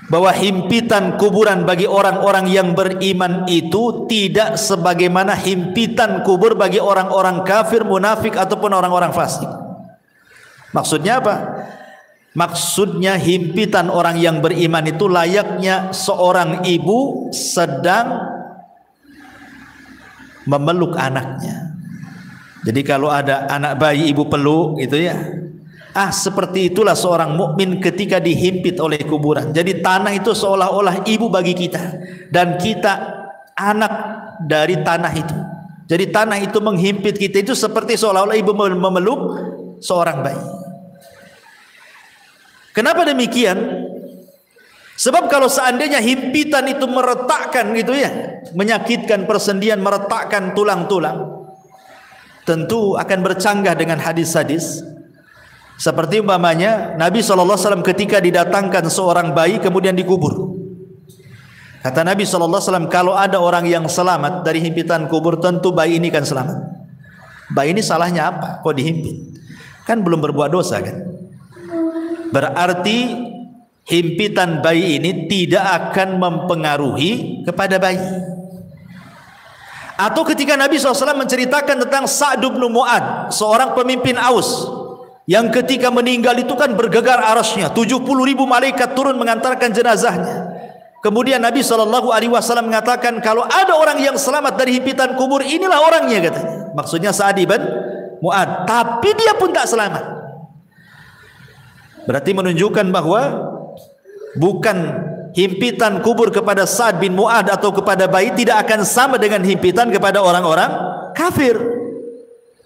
Speaker 1: bahwa himpitan kuburan bagi orang-orang yang beriman itu tidak sebagaimana himpitan kubur bagi orang-orang kafir, munafik, ataupun orang-orang fasik. Maksudnya apa? Maksudnya himpitan orang yang beriman itu layaknya seorang ibu sedang memeluk anaknya. Jadi kalau ada anak bayi ibu peluk gitu ya, seperti itulah seorang mukmin ketika dihimpit oleh kuburan. Jadi tanah itu seolah-olah ibu bagi kita, dan kita anak dari tanah itu. Jadi tanah itu menghimpit kita itu seperti seolah-olah ibu memeluk seorang bayi. Kenapa demikian? Sebab kalau seandainya himpitan itu meretakkan gitu ya, menyakitkan persendian, meretakkan tulang-tulang, tentu akan bercanggah dengan hadis-hadis. Seperti umpamanya Nabi SAW ketika didatangkan seorang bayi kemudian dikubur. Kata Nabi SAW, kalau ada orang yang selamat dari himpitan kubur, tentu bayi ini kan selamat. Bayi ini salahnya apa? Kok dihimpit? Kan belum berbuat dosa kan? Berarti himpitan bayi ini tidak akan mempengaruhi kepada bayi. Atau ketika Nabi SAW menceritakan tentang Sa'd bin Mu'adz, seorang pemimpin Aus, yang ketika meninggal itu kan bergegar arasnya, 70.000 malaikat turun mengantarkan jenazahnya. Kemudian Nabi SAW mengatakan, kalau ada orang yang selamat dari himpitan kubur, inilah orangnya, katanya. Maksudnya Sa'd bin Mu'adz. Tapi dia pun tak selamat. Berarti menunjukkan bahwa bukan himpitan kubur kepada Sa'd bin Mu'adz atau kepada bayi tidak akan sama dengan himpitan kepada orang-orang kafir.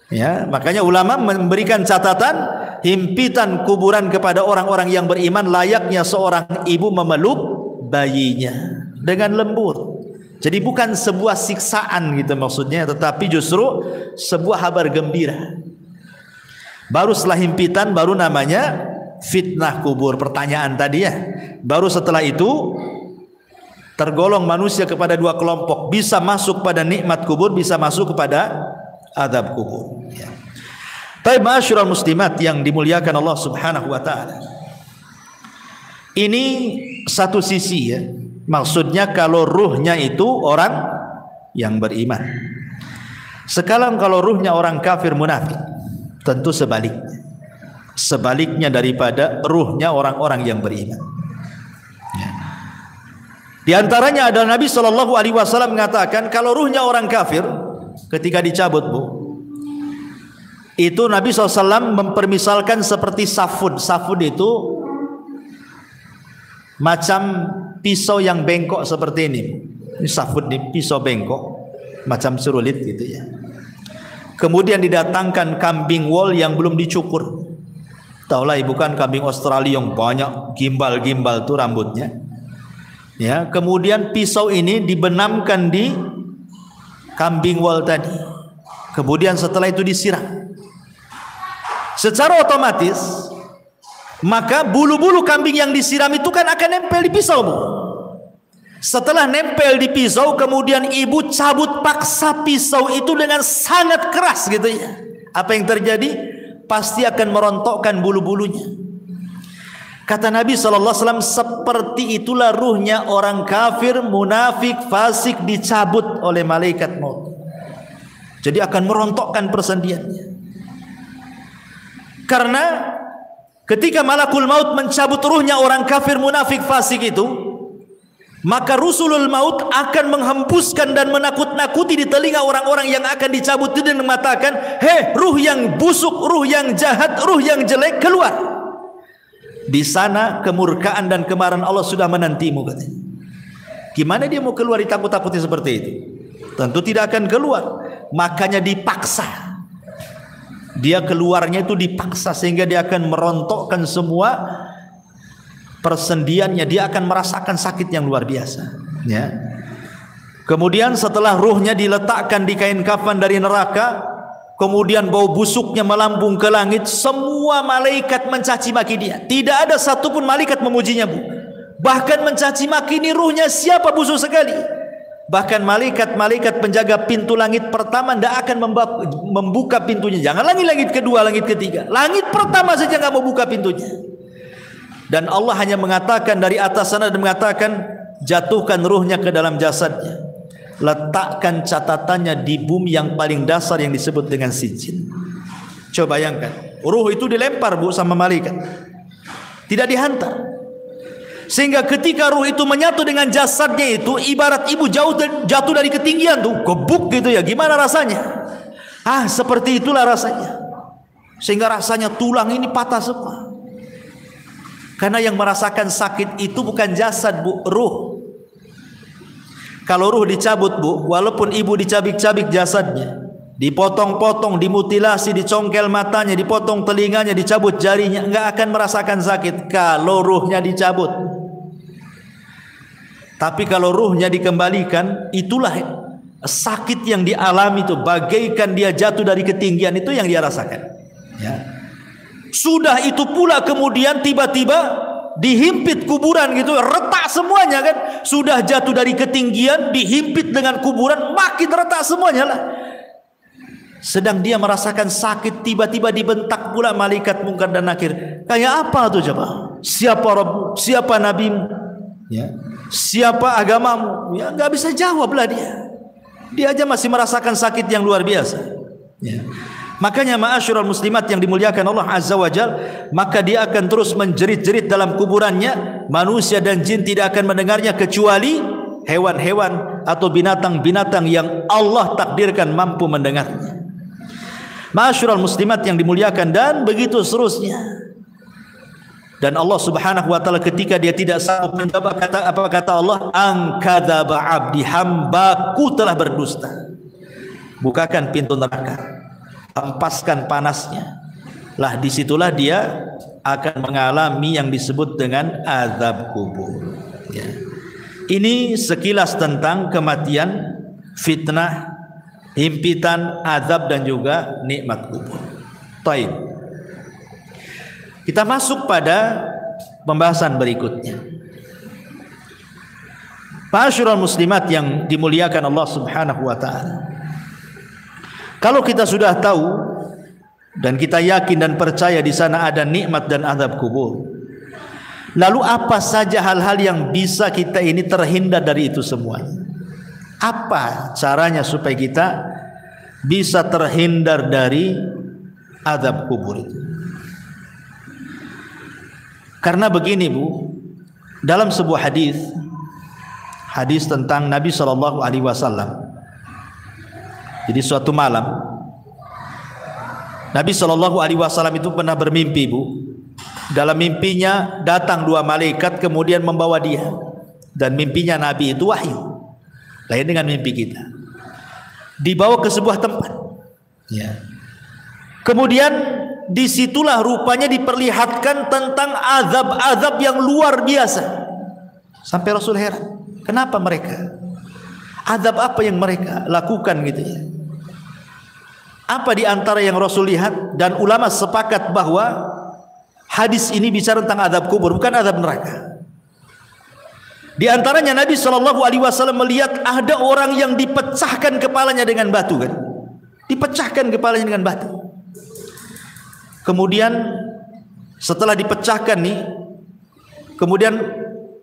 Speaker 1: Ya, makanya ulama memberikan catatan, himpitan kuburan kepada orang-orang yang beriman layaknya seorang ibu memeluk bayinya dengan lembut. Jadi bukan sebuah siksaan gitu maksudnya, tetapi justru sebuah kabar gembira. Baru setelah himpitan baru namanya fitnah kubur, pertanyaan tadi ya. Baru setelah itu tergolong manusia kepada dua kelompok, bisa masuk pada nikmat kubur, bisa masuk kepada azab kubur. Ya. Tapi ma'asyiral muslimat yang dimuliakan Allah Subhanahu wa taala. Ini satu sisi ya. Maksudnya kalau ruhnya itu orang yang beriman. Sekarang kalau ruhnya orang kafir munafik, tentu sebaliknya. Sebaliknya daripada ruhnya orang-orang yang beriman. Ya. Di antaranya adalah Nabi SAW mengatakan kalau ruhnya orang kafir ketika dicabut bu, itu Nabi SAW mempermisalkan seperti safud. Safud itu macam pisau yang bengkok seperti ini. Ini safud nih, pisau bengkok macam serulit gitu ya. Kemudian didatangkan kambing wol yang belum dicukur. Taulah ibu kan kambing Australia yang banyak gimbal-gimbal tuh rambutnya. Ya, kemudian pisau ini dibenamkan di kambing wol tadi. Kemudian setelah itu disiram. Secara otomatis maka bulu-bulu kambing yang disiram itu kan akan nempel di pisau bu. Setelah nempel di pisau, kemudian ibu cabut paksa pisau itu dengan sangat keras gitu ya. Apa yang terjadi? Pasti akan merontokkan bulu-bulunya. Kata Nabi SAW, seperti itulah ruhnya orang kafir, munafik, fasik dicabut oleh malaikat maut. Jadi akan merontokkan persendiannya. Karena ketika malakul maut mencabut ruhnya orang kafir, munafik, fasik itu, maka rusulul maut akan menghembuskan dan menakut-nakuti di telinga orang-orang yang akan dicabut itu dan mengatakan, hei ruh yang busuk, ruh yang jahat, ruh yang jelek, keluar. Di sana kemurkaan dan kemarahan Allah sudah menantimu katanya. Gimana dia mau keluar ditakut-takuti seperti itu? Tentu tidak akan keluar. Makanya dipaksa. Dia keluarnya itu dipaksa sehingga dia akan merontokkan semua persendiannya. Dia akan merasakan sakit yang luar biasa ya. Kemudian setelah ruhnya diletakkan di kain kafan dari neraka, kemudian bau busuknya melambung ke langit, semua malaikat mencaci maki dia. Tidak ada satupun malaikat memujinya bu. Bahkan mencaci maki, ini ruhnya siapa busuk sekali. Bahkan malaikat-malaikat penjaga pintu langit pertama tidak akan membuka pintunya. Jangan langit kedua, langit ketiga. Langit pertama saja nggak mau buka pintunya. Dan Allah hanya mengatakan dari atas sana dan mengatakan, jatuhkan ruhnya ke dalam jasadnya. Letakkan catatannya di bumi yang paling dasar yang disebut dengan sijin. Coba bayangkan, ruh itu dilempar bu sama malaikat. Tidak dihantar. Sehingga ketika ruh itu menyatu dengan jasadnya itu, ibarat ibu jatuh dari ketinggian tuh, gebuk gitu ya. Gimana rasanya? Seperti itulah rasanya. Sehingga rasanya tulang ini patah semua. Karena yang merasakan sakit itu bukan jasad bu, ruh. Kalau ruh dicabut bu, walaupun ibu dicabik-cabik jasadnya, dipotong-potong, dimutilasi, dicongkel matanya, dipotong telinganya, dicabut jarinya, enggak akan merasakan sakit kalau ruhnya dicabut. Tapi kalau ruhnya dikembalikan, itulah sakit yang dialami itu, bagaikan dia jatuh dari ketinggian, itu yang dia rasakan ya. Sudah itu pula kemudian tiba-tiba dihimpit kuburan gitu, retak semuanya kan. Sudah jatuh dari ketinggian, dihimpit dengan kuburan, makin retak semuanya lah. Sedang dia merasakan sakit, tiba-tiba dibentak pula malaikat Munkar dan Nakir. Kayak apa tuh coba? Siapa Rabb, siapa nabimu? Ya. Siapa agamamu? Ya, nggak bisa jawablah dia. Dia aja masih merasakan sakit yang luar biasa. Ya. Makanya ma'asyiral muslimat yang dimuliakan Allah Azza wa Jal, maka dia akan terus menjerit-jerit dalam kuburannya. Manusia dan jin tidak akan mendengarnya kecuali hewan-hewan atau binatang-binatang yang Allah takdirkan mampu mendengarnya. Ma'asyiral muslimat yang dimuliakan, dan begitu seterusnya. Dan Allah Subhanahu wa taala ketika dia tidak sanggup menjawab, apa kata Allah? Angkadzaba abdi, hambaku telah berdusta. Bukakan pintu neraka, hempaskan panasnya. Lah disitulah dia akan mengalami yang disebut dengan azab kubur ya. Ini sekilas tentang kematian, fitnah, himpitan, azab dan juga nikmat kubur. Baik. Kita masuk pada pembahasan berikutnya. Ma'asyiral muslimat yang dimuliakan Allah Subhanahu wa taala. Kalau kita sudah tahu dan kita yakin dan percaya di sana ada nikmat dan azab kubur, lalu apa saja hal-hal yang bisa kita ini terhindar dari itu semua? Apa caranya supaya kita bisa terhindar dari azab kubur itu? Karena begini Bu, dalam sebuah hadis tentang Nabi SAW. Jadi suatu malam Nabi SAW itu pernah bermimpi Bu. Dalam mimpinya datang dua malaikat kemudian membawa dia. Dan mimpinya Nabi itu wahyu, lain dengan mimpi kita. Dibawa ke sebuah tempat ya. Kemudian disitulah rupanya diperlihatkan tentang azab-azab yang luar biasa. Sampai Rasul heran, kenapa mereka? Azab apa yang mereka lakukan gitu ya? Apa di antara yang Rasul lihat? Dan ulama sepakat bahwa hadis ini bicara tentang azab kubur, bukan azab neraka. Di antaranya Nabi SAW melihat ada orang yang dipecahkan kepalanya dengan batu kan? Dipecahkan kepalanya dengan batu. Kemudian setelah dipecahkan nih, kemudian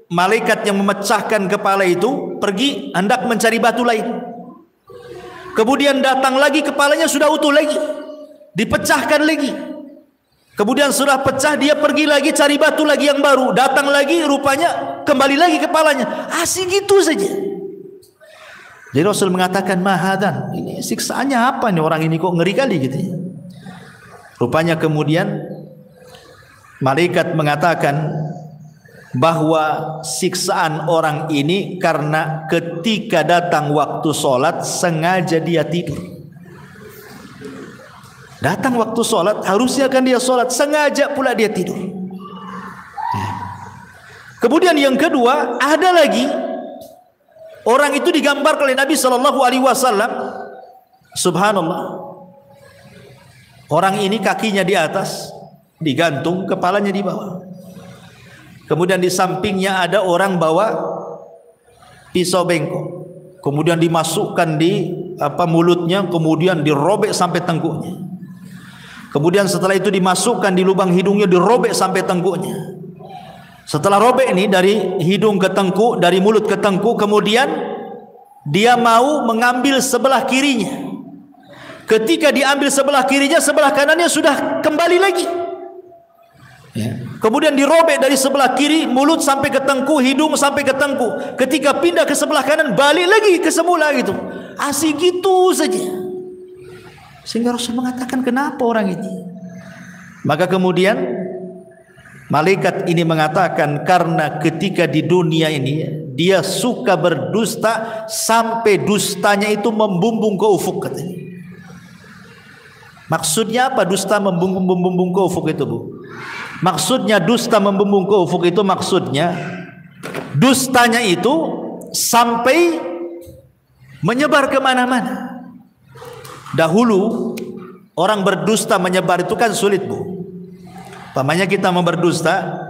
Speaker 1: malaikat yang memecahkan kepala itu pergi hendak mencari batu lain. Kemudian datang lagi, kepalanya sudah utuh lagi, dipecahkan lagi. Kemudian sudah pecah, dia pergi lagi cari batu lagi yang baru, datang lagi, rupanya kembali lagi kepalanya. Asik gitu saja. Jadi Rasul mengatakan, mahadan, ini siksaannya apa nih orang ini, kok ngeri kali gitu ya. Rupanya kemudian malaikat mengatakan bahwa siksaan orang ini karena ketika datang waktu sholat sengaja dia tidur. Datang waktu sholat, harusnya kan dia sholat, sengaja pula dia tidur. Kemudian yang kedua, ada lagi orang itu digambarkan oleh Nabi SAW. Subhanallah, orang ini kakinya di atas digantung, kepalanya di bawah. Kemudian di sampingnya ada orang bawa pisau bengkok, kemudian dimasukkan di mulutnya, kemudian dirobek sampai tengkuknya. Kemudian setelah itu dimasukkan di lubang hidungnya, dirobek sampai tengkuknya. Setelah robek ini dari hidung ke tengkuk, dari mulut ke tengkuk, kemudian dia mau mengambil sebelah kirinya. Ketika diambil sebelah kirinya, sebelah kanannya sudah kembali lagi. Ya. Kemudian dirobek dari sebelah kiri, mulut sampai ke tengkuk, hidung sampai ke tengkuk. Ketika pindah ke sebelah kanan, balik lagi ke semula gitu. Asik gitu saja. Sehingga Rasul mengatakan, kenapa orang ini? Maka kemudian malaikat ini mengatakan, karena ketika di dunia ini dia suka berdusta sampai dustanya itu membumbung ke ufuk katanya. Maksudnya apa dusta membumbung ke ufuk itu Bu? Maksudnya dusta membumbung ke ufuk itu maksudnya dustanya itu sampai menyebar kemana-mana. Dahulu orang berdusta menyebar itu kan sulit Bu. Pamannya kita mau berdusta,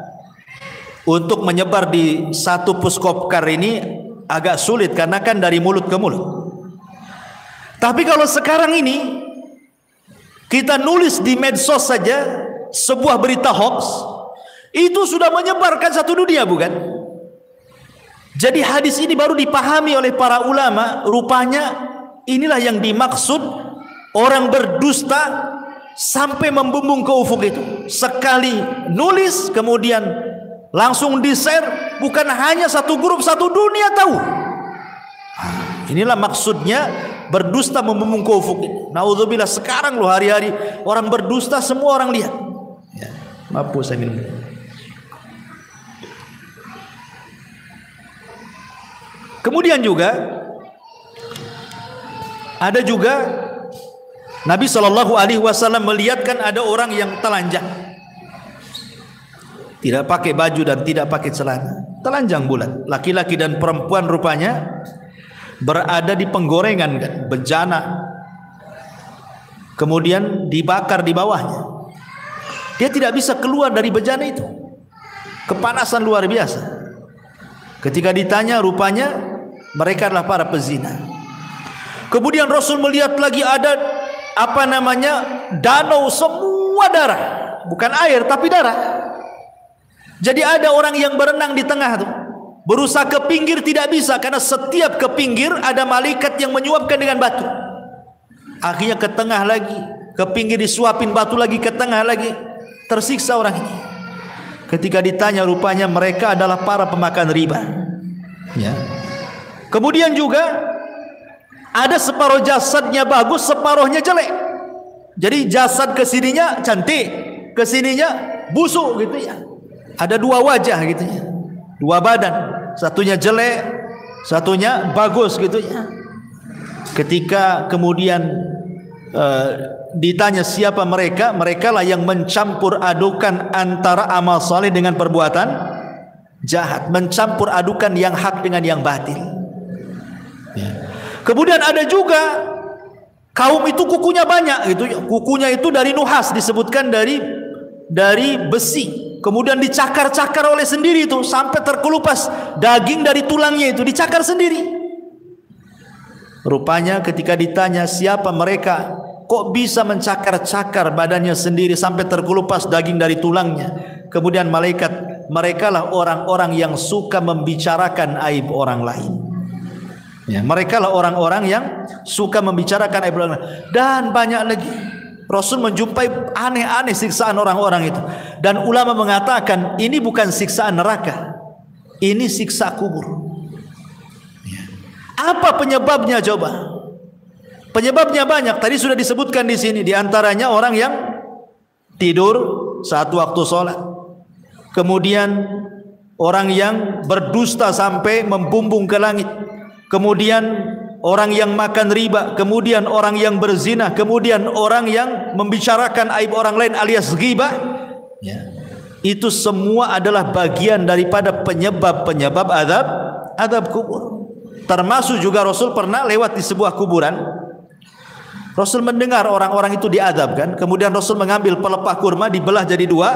Speaker 1: untuk menyebar di satu puskopkar ini agak sulit karena kan dari mulut ke mulut. Tapi kalau sekarang ini kita nulis di medsos saja sebuah berita hoax, itu sudah menyebarkan satu dunia bukan? Jadi hadis ini baru dipahami oleh para ulama, rupanya inilah yang dimaksud orang berdusta sampai membumbung ke ufuk itu. Sekali nulis kemudian langsung di-share, bukan hanya satu grup, satu dunia tahu. Inilah maksudnya berdusta membumbung ke ufuk ini. Naudzubillah, sekarang loh hari-hari orang berdusta semua orang lihat. Ya, mampu saya minum. Kemudian juga ada juga Nabi SAW melihatkan ada orang yang telanjang, tidak pakai baju dan tidak pakai celana. telanjang bulat. Laki-laki dan perempuan rupanya berada di penggorengan kan, bejana. Kemudian dibakar di bawahnya. Dia tidak bisa keluar dari bejana itu. Kepanasan luar biasa. Ketika ditanya, rupanya mereka adalah para pezina. Kemudian Rasul melihat lagi ada danau semua darah, bukan air tapi darah. Jadi ada orang yang berenang di tengah itu, berusaha ke pinggir tidak bisa karena setiap ke pinggir ada malaikat yang menyuapkan dengan batu. Akhirnya ke tengah lagi, ke pinggir disuapin batu lagi, ke tengah lagi, tersiksa orang ini. Ketika ditanya, rupanya mereka adalah para pemakan riba. Ya. Kemudian juga ada separuh jasadnya bagus, separuhnya jelek. Jadi jasad kesininya cantik, kesininya busuk gitu ya. Ada dua wajah gitu ya, dua badan, satunya jelek, satunya bagus gitu ya. Ketika kemudian ditanya siapa mereka, mereka lah yang mencampur adukan antara amal saleh dengan perbuatan jahat, mencampur adukan yang hak dengan yang batil. Ya. Kemudian ada juga kaum itu kukunya banyak gitu, kukunya itu dari nuhas, disebutkan dari besi. Kemudian dicakar-cakar oleh sendiri itu sampai terkelupas daging dari tulangnya itu dicakar sendiri. Rupanya ketika ditanya siapa mereka, kok bisa mencakar-cakar badannya sendiri sampai terkelupas daging dari tulangnya. Kemudian malaikat, merekalah orang-orang yang suka membicarakan aib orang lain. Ya, merekalah orang-orang yang suka membicarakan aib orang lain. Dan banyak lagi. Rasul menjumpai aneh-aneh siksaan orang-orang itu. Dan ulama mengatakan ini bukan siksaan neraka, ini siksa kubur. Apa penyebabnya coba? Penyebabnya banyak. Tadi sudah disebutkan di sini. Di antaranya orang yang tidur saat waktu sholat. Kemudian orang yang berdusta sampai membumbung ke langit. Kemudian orang yang makan riba, kemudian orang yang berzina, kemudian orang yang membicarakan aib orang lain alias ghibah. Ya. Itu semua adalah bagian daripada penyebab-penyebab azab kubur. Termasuk juga Rasul pernah lewat di sebuah kuburan. Rasul mendengar orang-orang itu diazabkan. Kemudian Rasul mengambil pelepah kurma, dibelah jadi dua,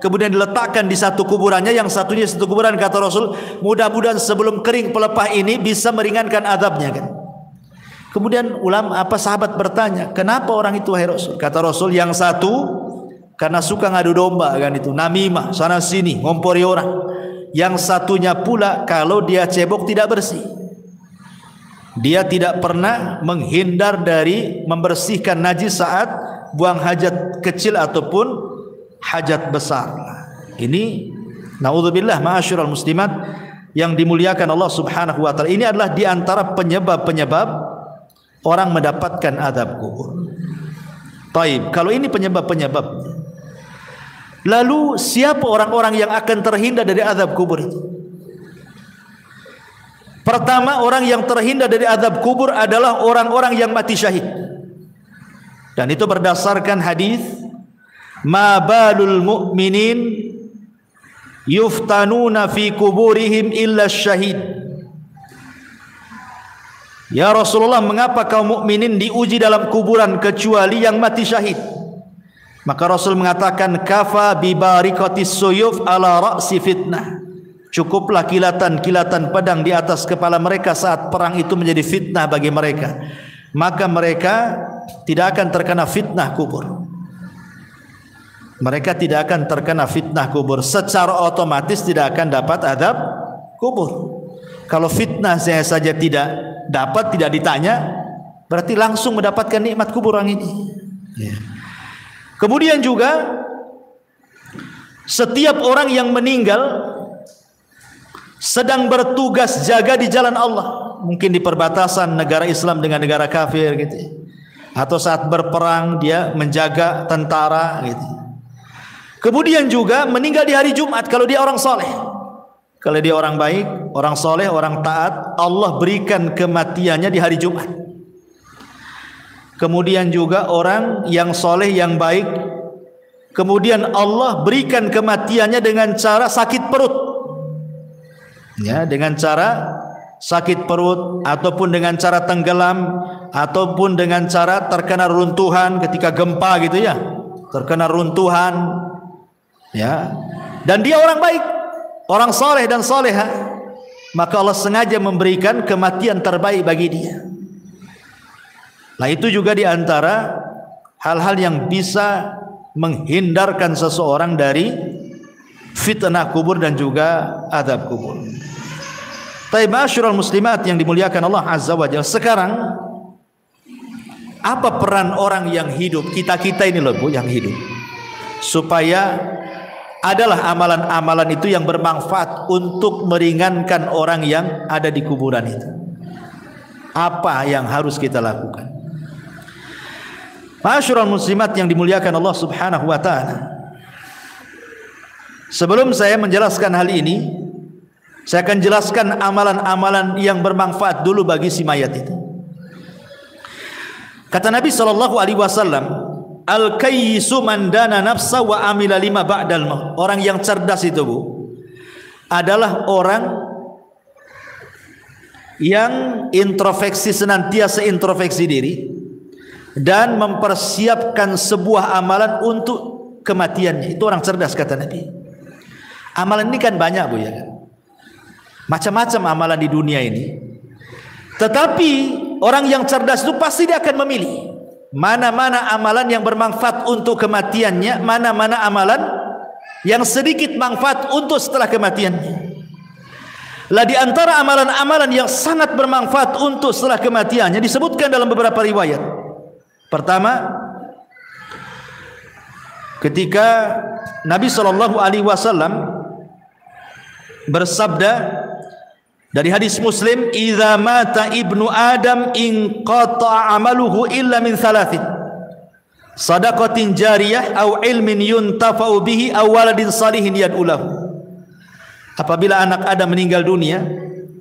Speaker 1: kemudian diletakkan di satu kuburannya, yang satunya satu kuburan. Kata Rasul, mudah-mudahan sebelum kering pelepah ini bisa meringankan azabnya kan. Kemudian sahabat bertanya, kenapa orang itu wahai Rasul? Kata Rasul, yang satu karena suka ngadu domba kan, itu namimah, sana sini ngompori orang. Yang satunya pula kalau dia cebok tidak bersih. Dia tidak pernah menghindar dari membersihkan najis saat buang hajat kecil ataupun hajat besar. Ini naudzubillah ma'asyiral muslimat yang dimuliakan Allah Subhanahu wa taala. Ini adalah di antara penyebab-penyebab orang mendapatkan azab kubur. Taib, kalau ini penyebab-penyebabnya. Lalu siapa orang-orang yang akan terhindar dari azab kubur itu? Pertama, orang yang terhindar dari azab kubur adalah orang-orang yang mati syahid. Dan itu berdasarkan hadis, ma balul mu'minin yuftanuna fi kuburihim illa syahid. Ya Rasulullah, mengapa kaum mukminin diuji dalam kuburan kecuali yang mati syahid? Maka Rasul mengatakan, kafa bi barikatis suyuf ala ra'si fitnah. Cukuplah kilatan-kilatan pedang di atas kepala mereka saat perang itu menjadi fitnah bagi mereka. Maka mereka tidak akan terkena fitnah kubur. Mereka tidak akan terkena fitnah kubur. Secara otomatis tidak akan dapat azab kubur. Kalau fitnah saya saja tidak dapat, tidak ditanya, berarti langsung mendapatkan nikmat kubur orang ini. Ya. Kemudian juga setiap orang yang meninggal sedang bertugas jaga di jalan Allah, mungkin di perbatasan negara Islam dengan negara kafir gitu, atau saat berperang dia menjaga tentara gitu. Kemudian juga meninggal di hari Jumat kalau dia orang soleh. Kalau dia orang baik, orang soleh, orang taat, Allah berikan kematiannya di hari Jumat. Kemudian juga orang yang soleh, yang baik, kemudian Allah berikan kematiannya dengan cara sakit perut. ya, dengan cara sakit perut, ataupun dengan cara tenggelam, ataupun dengan cara terkena runtuhan ketika gempa gitu ya, terkena runtuhan, ya, dan dia orang baik, orang soleh dan soleha, maka Allah sengaja memberikan kematian terbaik bagi dia. Nah, itu juga diantara hal-hal yang bisa menghindarkan seseorang dari fitnah kubur dan juga azab kubur. Taib ma'asyiral muslimat yang dimuliakan Allah Azza wa Jalla. Sekarang apa peran orang yang hidup, kita-kita ini loh Bu, yang hidup, supaya adalah amalan-amalan itu yang bermanfaat untuk meringankan orang yang ada di kuburan itu. Apa yang harus kita lakukan? Ma'asyiral muslimat yang dimuliakan Allah Subhanahu wa taala. Sebelum saya menjelaskan hal ini, saya akan jelaskan amalan-amalan yang bermanfaat dulu bagi si mayat itu. Kata Nabi sallallahu alaihi wasallam, al-kayyisu man dana nafsa wa amila lima ba'dal maut. Orang yang cerdas itu Bu, adalah orang yang introspeksi, senantiasa introspeksi diri dan mempersiapkan sebuah amalan untuk kematiannya. Itu orang cerdas kata Nabi. Amalan ini kan banyak Bu ya kan? Macam-macam amalan di dunia ini. Tetapi orang yang cerdas itu pasti dia akan memilih mana-mana amalan yang bermanfaat untuk kematiannya, mana-mana amalan yang sedikit manfaat untuk setelah kematiannya. Lah di antara amalan-amalan yang sangat bermanfaat untuk setelah kematiannya disebutkan dalam beberapa riwayat. Pertama, ketika Nabi sallallahu alaihi wasallam bersabda dari hadis Muslim, "Idza mata ibnu Adam inqata'a amaluhu illa min thalathin. Shadaqatin jariyah aw ilmin yuntafa'u bihi aw waladin salihin yad'u lahu." Apabila anak Adam meninggal dunia,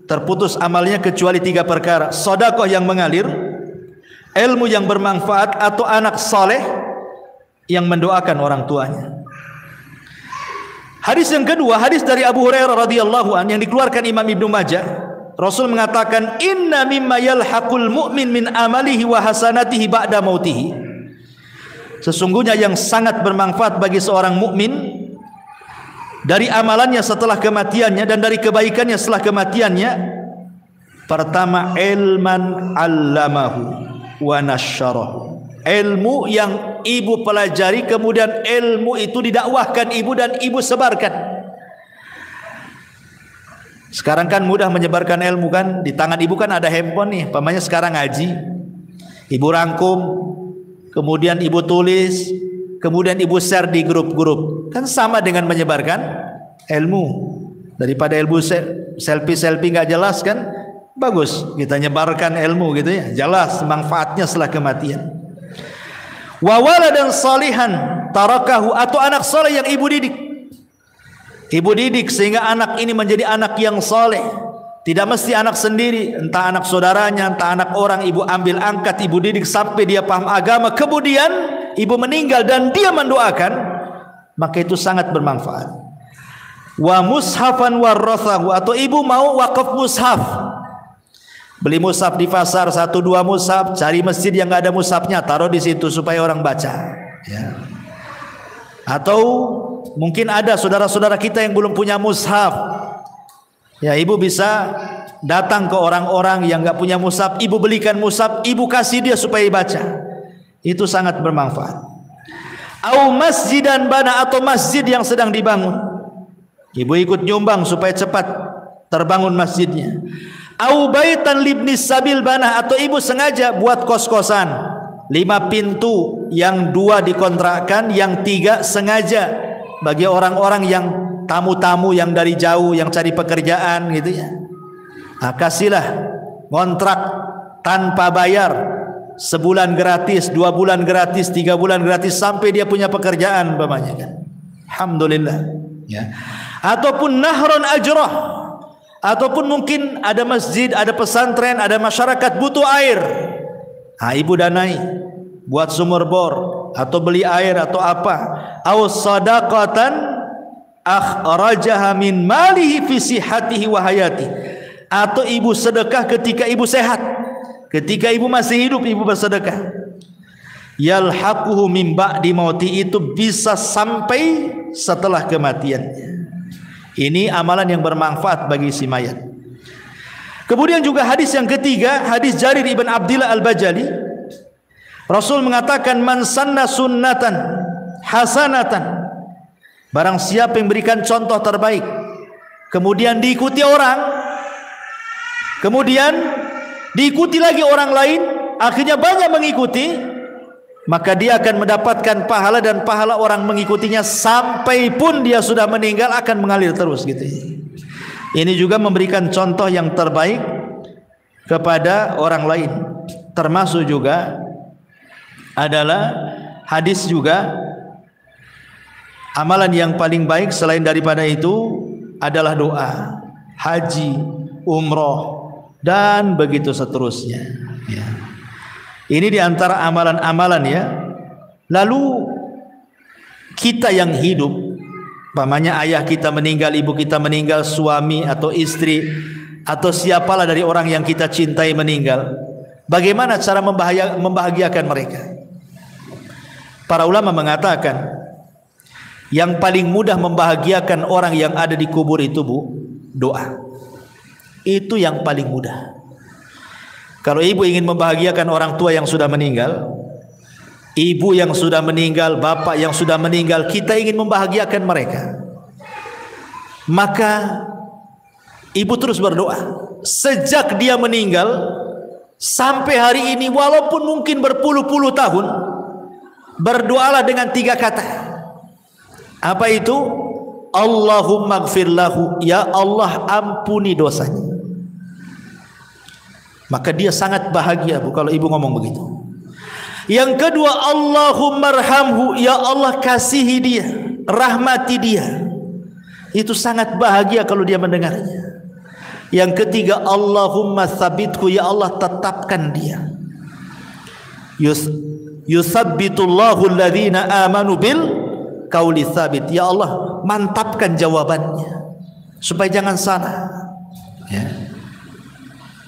Speaker 1: terputus amalnya kecuali 3 perkara: sedekah yang mengalir, ilmu yang bermanfaat, atau anak saleh yang mendoakan orang tuanya. Hadis yang kedua, hadis dari Abu Hurairah radhiyallahu an yang dikeluarkan Imam Ibnu Majah. Rasul mengatakan, "Inna mimma yalhaqul mu'min min amalihi wa hasanatihi ba'da mautihi." Sesungguhnya yang sangat bermanfaat bagi seorang mukmin dari amalannya setelah kematiannya dan dari kebaikannya setelah kematiannya, pertama, ilman 'allamahu wa nasyarahu. Ilmu yang ibu pelajari, kemudian ilmu itu didakwahkan ibu dan ibu sebarkan. Sekarang kan mudah menyebarkan ilmu kan, di tangan ibu kan ada handphone nih, pamannya sekarang ngaji, ibu rangkum, kemudian ibu tulis, kemudian ibu share di grup-grup, kan sama dengan menyebarkan ilmu. Daripada ilmu selfie nggak jelas kan, bagus kita nyebarkan ilmu gitu ya, jelas manfaatnya setelah kematian. Wa waladan salihan tarakahu, atau anak saleh yang ibu didik. Ibu didik sehingga anak ini menjadi anak yang saleh. Tidak mesti anak sendiri, entah anak saudaranya, entah anak orang, ibu ambil angkat, ibu didik sampai dia paham agama, kemudian ibu meninggal dan dia mendoakan, maka itu sangat bermanfaat. Wa mushafan warathahu, atau ibu mau wakaf mushaf. Beli mushaf di pasar 1-2 mushaf, cari masjid yang nggak ada mushafnya, taruh di situ supaya orang baca. Ya. Atau mungkin ada saudara-saudara kita yang belum punya mushaf. Ya, ibu bisa datang ke orang-orang yang nggak punya mushaf, ibu belikan mushaf, ibu kasih dia supaya baca. Itu sangat bermanfaat. Au masjidan bana, atau masjid yang sedang dibangun, ibu ikut nyumbang supaya cepat terbangun masjidnya. Au baitan libnis sabil bana, atau ibu sengaja buat kos-kosan 5 pintu, yang 2 dikontrakkan, yang 3 sengaja bagi orang-orang yang tamu-tamu yang dari jauh yang cari pekerjaan gitu ya. Nah, kasihlah kontrak tanpa bayar, sebulan gratis, 2 bulan gratis, 3 bulan gratis, sampai dia punya pekerjaan umpamanya kan. Alhamdulillah ya. Ataupun nahron ajrah, ataupun mungkin ada masjid, ada pesantren, ada masyarakat butuh air. Nah, ibu danai buat sumur bor atau beli air atau apa. Aw sadaqatan akhrajaha min malihi fi sihhatihi wa hayatihi, atau ibu sedekah ketika ibu sehat, ketika ibu masih hidup ibu bersedekah. Yalhaquhu min ba'di mauti, itu bisa sampai setelah kematiannya. Ini amalan yang bermanfaat bagi si mayat. Kemudian juga hadis yang ketiga, hadis Jarir ibn Abdillah al-Bajali. Rasul mengatakan, man sanna sunnatan hasanatan, barang siapa yang berikan contoh terbaik kemudian diikuti orang, kemudian diikuti lagi orang lain, akhirnya banyak mengikuti, maka dia akan mendapatkan pahala, dan pahala orang mengikutinya sampai pun dia sudah meninggal akan mengalir terus gitu. Ini juga memberikan contoh yang terbaik kepada orang lain. Termasuk juga adalah hadis juga, amalan yang paling baik selain daripada itu adalah doa, haji, umroh, dan begitu seterusnya ya. Ini diantara amalan-amalan ya. Lalu kita yang hidup, umpamanya ayah kita meninggal, ibu kita meninggal, suami atau istri atau siapalah dari orang yang kita cintai meninggal, bagaimana cara membahagiakan mereka? Para ulama mengatakan yang paling mudah membahagiakan orang yang ada di kubur itu doa. Itu yang paling mudah. Kalau ibu ingin membahagiakan orang tua yang sudah meninggal, ibu yang sudah meninggal, bapak yang sudah meninggal, kita ingin membahagiakan mereka, maka ibu terus berdoa sejak dia meninggal sampai hari ini, walaupun mungkin berpuluh-puluh tahun. Berdoalah dengan 3 kata. Apa itu? Allahumma gfir lahu, ya Allah ampuni dosanya. Maka dia sangat bahagia bu kalau ibu ngomong begitu. Yang kedua, Allahumma arhamhu, ya Allah kasihi dia, rahmati dia. Itu sangat bahagia kalau dia mendengarnya. Yang ketiga, Allahumma tsabithu, ya Allah tetapkan dia. Yutsabbitullahu alladhina amanu bil qauli tsabit, ya Allah mantapkan jawabannya supaya jangan salah ya.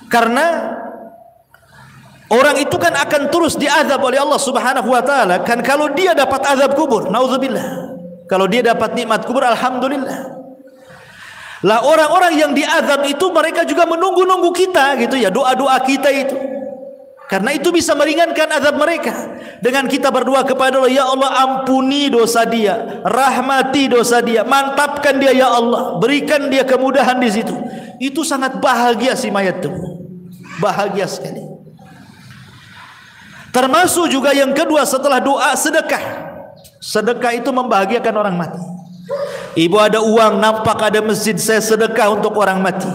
Speaker 1: Karena orang itu kan akan terus diazab oleh Allah Subhanahu wa taala kan. Kalau dia dapat azab kubur, naudzubillah. Kalau dia dapat nikmat kubur, alhamdulillah. Lah orang-orang yang diazab itu mereka juga menunggu-nunggu kita gitu ya, doa-doa kita itu. Karena itu bisa meringankan azab mereka. Dengan kita berdoa kepada Allah, ya Allah ampuni dosa dia, rahmati dosa dia, mantapkan dia ya Allah, berikan dia kemudahan di situ. Itu sangat bahagia si mayat itu. Bahagia sekali. Termasuk juga yang kedua setelah doa, sedekah. Sedekah itu membahagiakan orang mati. Ibu ada uang, nampak ada masjid, saya sedekah untuk orang mati.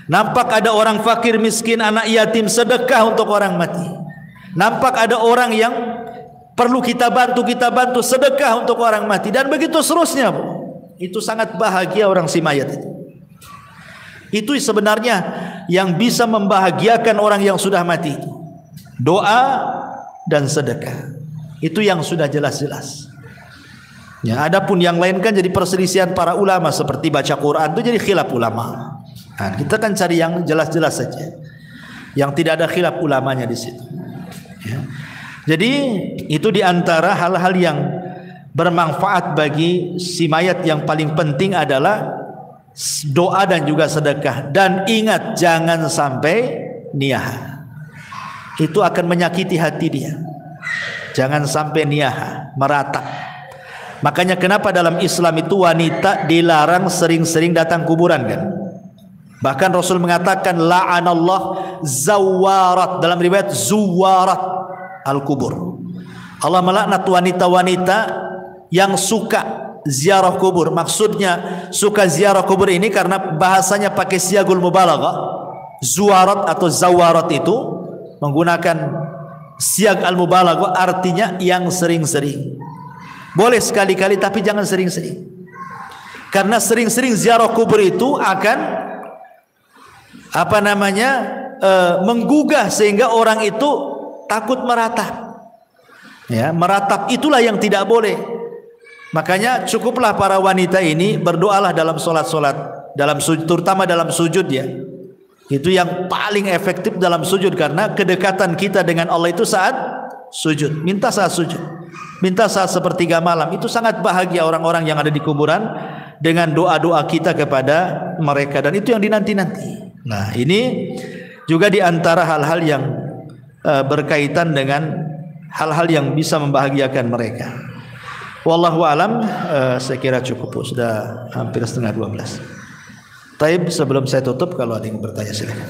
Speaker 1: Nampak ada orang fakir miskin, anak yatim, sedekah untuk orang mati. Nampak ada orang yang perlu kita bantu, sedekah untuk orang mati. Dan begitu seterusnya bu. Itu sangat bahagia orang si mayat itu. Itu sebenarnya yang bisa membahagiakan orang yang sudah mati itu. Doa dan sedekah. Itu yang sudah jelas-jelas. Ya, adapun yang lain kan jadi perselisihan para ulama, seperti baca Quran itu jadi khilaf ulama. Nah, kita kan cari yang jelas-jelas saja, yang tidak ada khilaf ulamanya di situ. Ya. Jadi itu diantara hal-hal yang bermanfaat bagi si mayat. Yang paling penting adalah doa dan juga sedekah. Dan ingat, jangan sampai niyah. Itu akan menyakiti hati dia. Jangan sampai niyah, meratap. Makanya kenapa dalam Islam itu wanita dilarang sering-sering datang kuburan kan? Bahkan Rasul mengatakan la'anallah zawarat, dalam riwayat zuwarat al-kubur. Allah melaknat wanita-wanita yang suka ziarah kubur. Maksudnya suka ziarah kubur ini karena bahasanya pakai siagul mubalaghah. Zuwarat atau zawarat itu menggunakan siag al-mubalaghah, artinya yang sering-sering. Boleh sekali-kali tapi jangan sering-sering. Karena sering-sering ziarah kubur itu akan menggugah sehingga orang itu takut meratap. Ya, meratap itulah yang tidak boleh. Makanya cukuplah para wanita ini berdoalah dalam solat-solat, dalam sujud, terutama dalam sujud ya. Itu yang paling efektif dalam sujud, karena kedekatan kita dengan Allah itu saat sujud. Minta saat sujud, minta saat sepertiga malam. Itu sangat bahagia orang-orang yang ada di kuburan dengan doa-doa kita kepada mereka, dan itu yang dinanti-nanti. Nah, ini juga di antara hal-hal yang berkaitan dengan hal-hal yang bisa membahagiakan mereka. Wallahu alam, saya kira cukup, sudah hampir setengah 12. Taib, sebelum saya tutup, kalau ada yang bertanya silakan.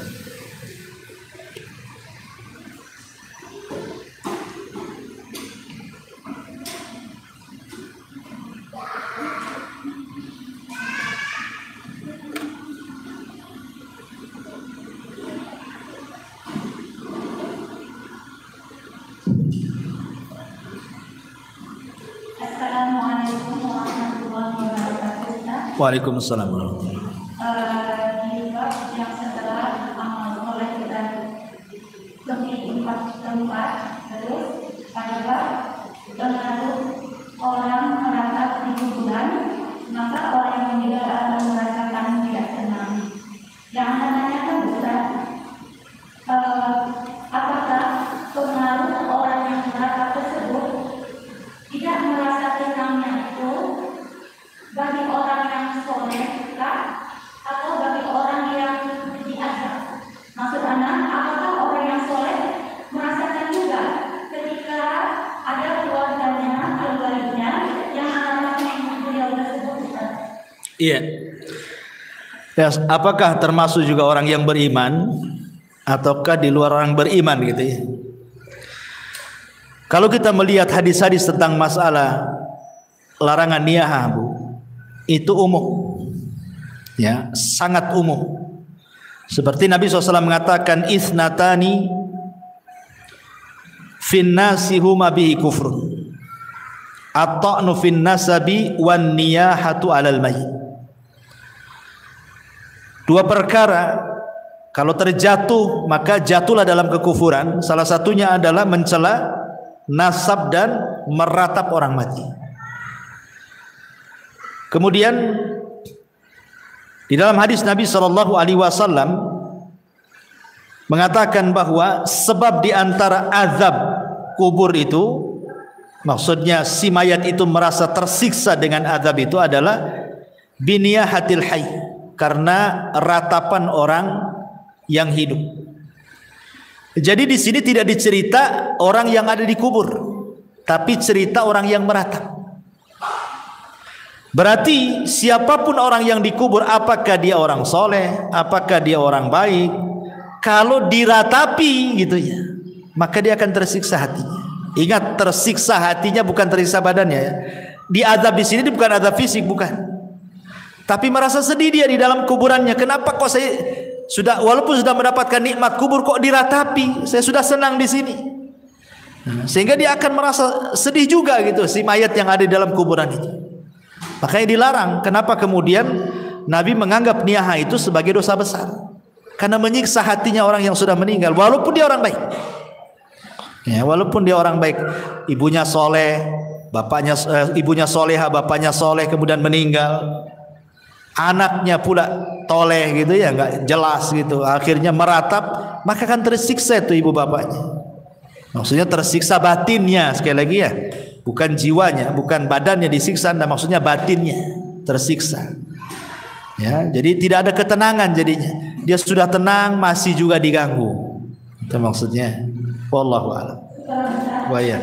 Speaker 1: Waalaikumsalam warahmatullahi wabarakatuh.
Speaker 2: Di bab yang setelah mulai kita lebih tempat, terus pada bab pengaruh orang meratap di kuburan, maka orang yang meninggal akan merasakan tidak tenang. Yang menanyakan Ustaz, apakah pengaruh orang yang meratap tersebut tidak merasa tenangnya itu bagi orang yang soleh kah, atau bagi orang yang diazab? Maksud anak, apakah orang yang soleh merasakan juga ketika ada keluarganya yang mengalami beliau tersebut?
Speaker 1: Iya. Ya, apakah termasuk juga orang yang beriman ataukah di luar orang beriman gitu ya? Kalau kita melihat hadis-hadis tentang masalah larangan niyahah, Bu, itu umum, ya, sangat umum. Seperti Nabi SAW mengatakan, isnatani fin nasi huma bihi kufrun, at-ta'nu fin nasabi wan niyahatu alal mayyit. Dua perkara kalau terjatuh maka jatuhlah dalam kekufuran. Salah satunya adalah mencela nasab dan meratap orang mati. Kemudian di dalam hadis Nabi SAW mengatakan bahwa sebab di antara azab kubur itu, maksudnya si mayat itu merasa tersiksa dengan azab itu adalah biniyahatil hayy, karena ratapan orang yang hidup. Jadi di sini tidak dicerita orang yang ada di kubur, tapi cerita orang yang meratap. Berarti siapapun orang yang dikubur, apakah dia orang soleh, apakah dia orang baik, kalau diratapi gitu ya, maka dia akan tersiksa hatinya. Ingat, tersiksa hatinya, bukan tersiksa badannya ya. Diazab di sini bukan azab fisik, bukan. Tapi merasa sedih dia di dalam kuburannya. Kenapa kok saya sudah, walaupun sudah mendapatkan nikmat kubur, kok diratapi? Saya sudah senang di sini. Sehingga dia akan merasa sedih juga gitu, si mayat yang ada di dalam kuburan itu. Makanya dilarang. Kenapa kemudian Nabi menganggap niyahah itu sebagai dosa besar? Karena menyiksa hatinya orang yang sudah meninggal, walaupun dia orang baik. Ya, walaupun dia orang baik, ibunya soleh, bapaknya ibunya soleha, bapaknya soleh, kemudian meninggal, anaknya pula toleh gitu ya, nggak jelas gitu, akhirnya meratap, maka akan tersiksa itu ibu bapaknya. Maksudnya tersiksa batinnya, sekali lagi ya, bukan jiwanya, bukan badannya disiksa, nah, maksudnya batinnya tersiksa. Ya, jadi tidak ada ketenangan jadinya. Dia sudah tenang masih juga diganggu. Itu maksudnya. Wallahu a'lam. Wa ya.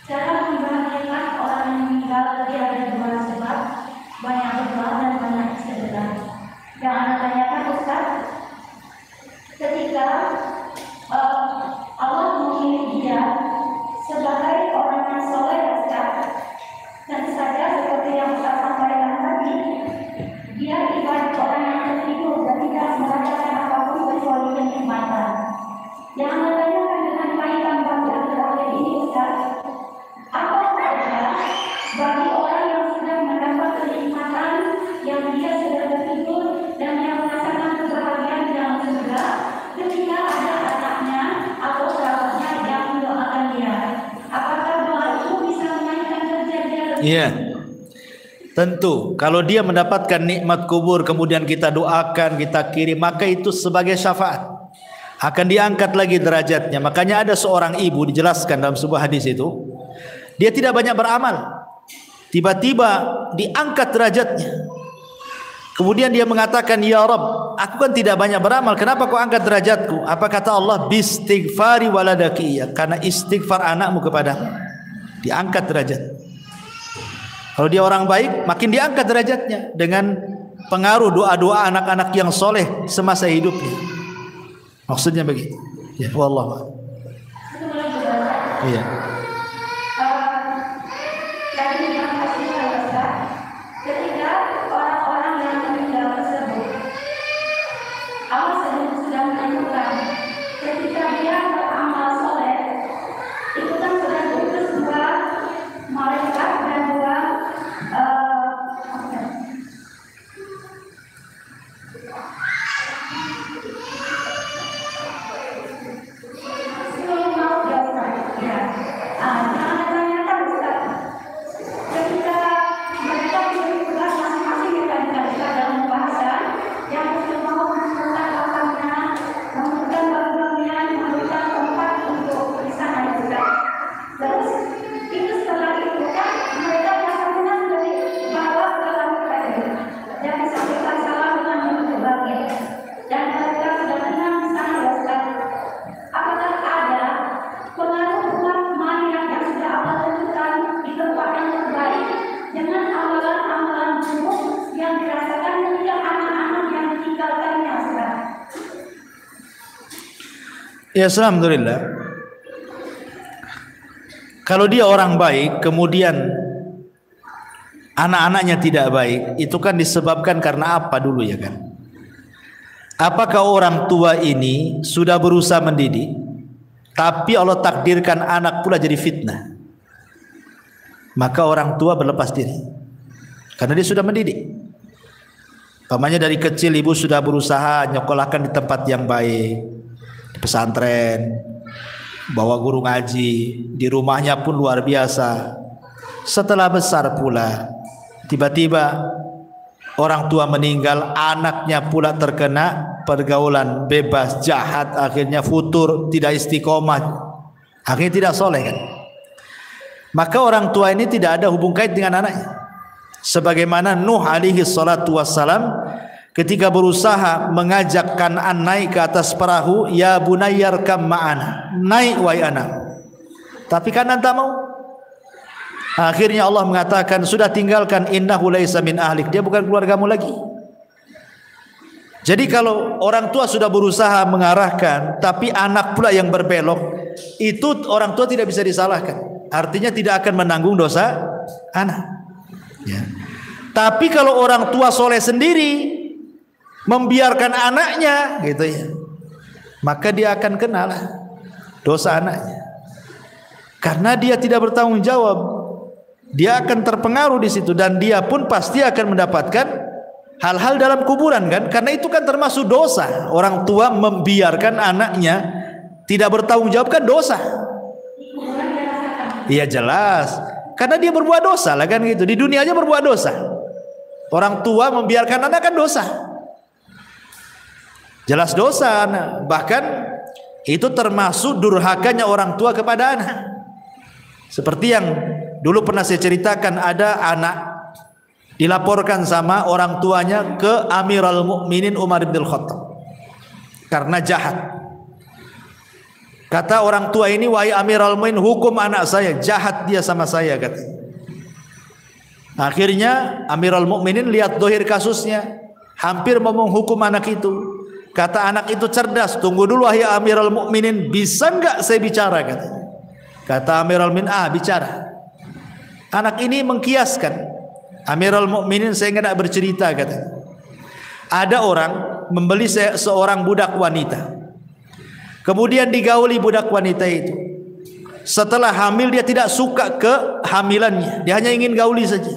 Speaker 2: Cara membahagiakan orang yang meninggal tadi ada dua sebab, banyak berdoa dan banyak sedekah. Yang Anda tanyakan Ustaz, ketika Allah memilih dia sebagai orang yang soleh, Ustaz, tentu saja seperti yang Ustaz sampaikan tadi, dia ibarat orang yang tertidur dan tidak merasakan apapun kecuali kenikmatan. Yang Anda tanyakan dengan kaitan pada
Speaker 1: Iya. Tentu kalau dia mendapatkan nikmat kubur kemudian kita doakan, kita kirim, maka itu sebagai syafaat. Akan diangkat lagi derajatnya. Makanya ada seorang ibu dijelaskan dalam sebuah hadis itu, dia tidak banyak beramal, tiba-tiba diangkat derajatnya. Kemudian dia mengatakan, ya Rabb, aku kan tidak banyak beramal, kenapa kau angkat derajatku? Apa kata Allah? Bistighfari waladaki, karena istighfar anakmu kepadamu, diangkat derajat. Kalau dia orang baik, makin diangkat derajatnya dengan pengaruh doa-doa anak-anak yang soleh semasa hidupnya. Maksudnya begitu. Ya, wallah. Iya.
Speaker 2: Ketika orang-orang yang meninggal tersebut, Allah sudah menentukan ketika dia beramal soleh, itu kan sudah diutus dua malaikat dan dua
Speaker 1: Ya, alhamdulillah. Kalau dia orang baik, kemudian anak-anaknya tidak baik, itu kan disebabkan karena apa dulu ya kan? Apakah orang tua ini sudah berusaha mendidik, tapi Allah takdirkan anak pula jadi fitnah, maka orang tua berlepas diri karena dia sudah mendidik. Pamannya dari kecil ibu sudah berusaha nyekolahkan di tempat yang baik, pesantren, bawa guru ngaji, di rumahnya pun luar biasa. Setelah besar pula, tiba-tiba orang tua meninggal, anaknya pula terkena pergaulan bebas, jahat, akhirnya futur, tidak istiqomah, akhirnya tidak soleh kan. Maka orang tua ini tidak ada hubung kait dengan anaknya. Sebagaimana Nuh alaihi salatu wassalam ketika berusaha mengajak Kan'an naik ke atas perahu, ya bunayyarkam ma'ana, naik wahai anak. Tapi Kan'an tak mau. Akhirnya Allah mengatakan, sudah tinggalkan, innahu laisa min ahlik, dia bukan keluargamu lagi. Jadi kalau orang tua sudah berusaha mengarahkan, tapi anak pula yang berbelok, itu orang tua tidak bisa disalahkan. Artinya tidak akan menanggung dosa anak. Ya. Tapi kalau orang tua soleh sendiri membiarkan anaknya gitu ya, maka dia akan kenal dosa anaknya, karena dia tidak bertanggung jawab. Dia akan terpengaruh di situ, dan dia pun pasti akan mendapatkan hal-hal dalam kuburan kan, karena itu kan termasuk dosa. Orang tua membiarkan anaknya tidak bertanggung jawab kan dosa. Iya jelas, karena dia berbuat dosa lah kan gitu. Di dunia aja berbuat dosa. Orang tua membiarkan anak kan dosa. Jelas dosa anak. Bahkan itu termasuk durhakanya orang tua kepada anak. Seperti yang dulu pernah saya ceritakan, ada anak dilaporkan sama orang tuanya ke Amirul Mukminin Umar bin Khattab karena jahat. Kata orang tua ini, wahai Amirul Mukminin, hukum anak saya, jahat dia sama saya kata. Akhirnya Amirul Mukminin lihat dohir kasusnya, hampir mau menghukum anak itu. Kata anak itu cerdas, tunggu dulu wahai Amirul Mukminin, bisa enggak saya bicara katanya. Kata Amirul Mukminin, bicara. Anak ini mengkiaskan, Amirul Mukminin saya enggak bercerita katanya. Ada orang membeli seorang budak wanita, kemudian digauli budak wanita itu. Setelah hamil dia tidak suka kehamilannya, dia hanya ingin gauli saja.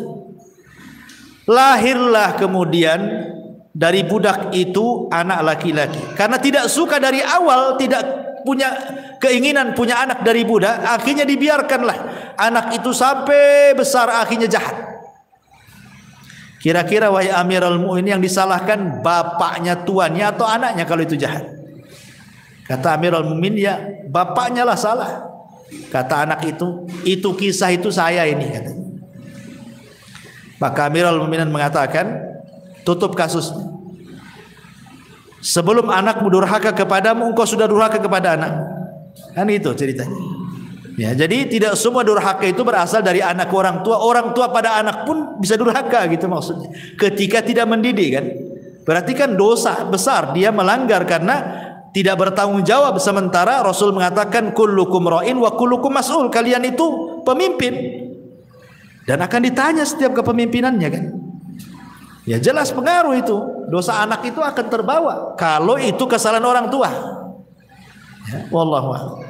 Speaker 1: Lahirlah kemudian dari budak itu anak laki-laki. Karena tidak suka dari awal, tidak punya keinginan punya anak dari budak, akhirnya dibiarkanlah anak itu sampai besar, akhirnya jahat. Kira-kira wahai Amirul Mukminin, yang disalahkan bapaknya, tuannya, atau anaknya kalau itu jahat? Kata Amirul Mukminin, ya bapaknya lah salah. Kata anak itu kisah itu saya ini, kata. Maka Amirul Mukminin mengatakan, tutup kasusnya. Sebelum anakmu durhaka kepadamu, engkau sudah durhaka kepada anak. Kan itu ceritanya. Ya, jadi tidak semua durhaka itu berasal dari anak ke orang tua. Orang tua pada anak pun bisa durhaka, gitu maksudnya. Ketika tidak mendidik kan. Berarti kan dosa besar, dia melanggar karena tidak bertanggung jawab. Sementara Rasul mengatakan kullukum ra'in wa kullukum mas'ul. Kalian itu pemimpin dan akan ditanya setiap kepemimpinannya kan. Ya jelas pengaruh itu. Dosa anak itu akan terbawa kalau itu kesalahan orang tua. Ya, wallahu a'lam.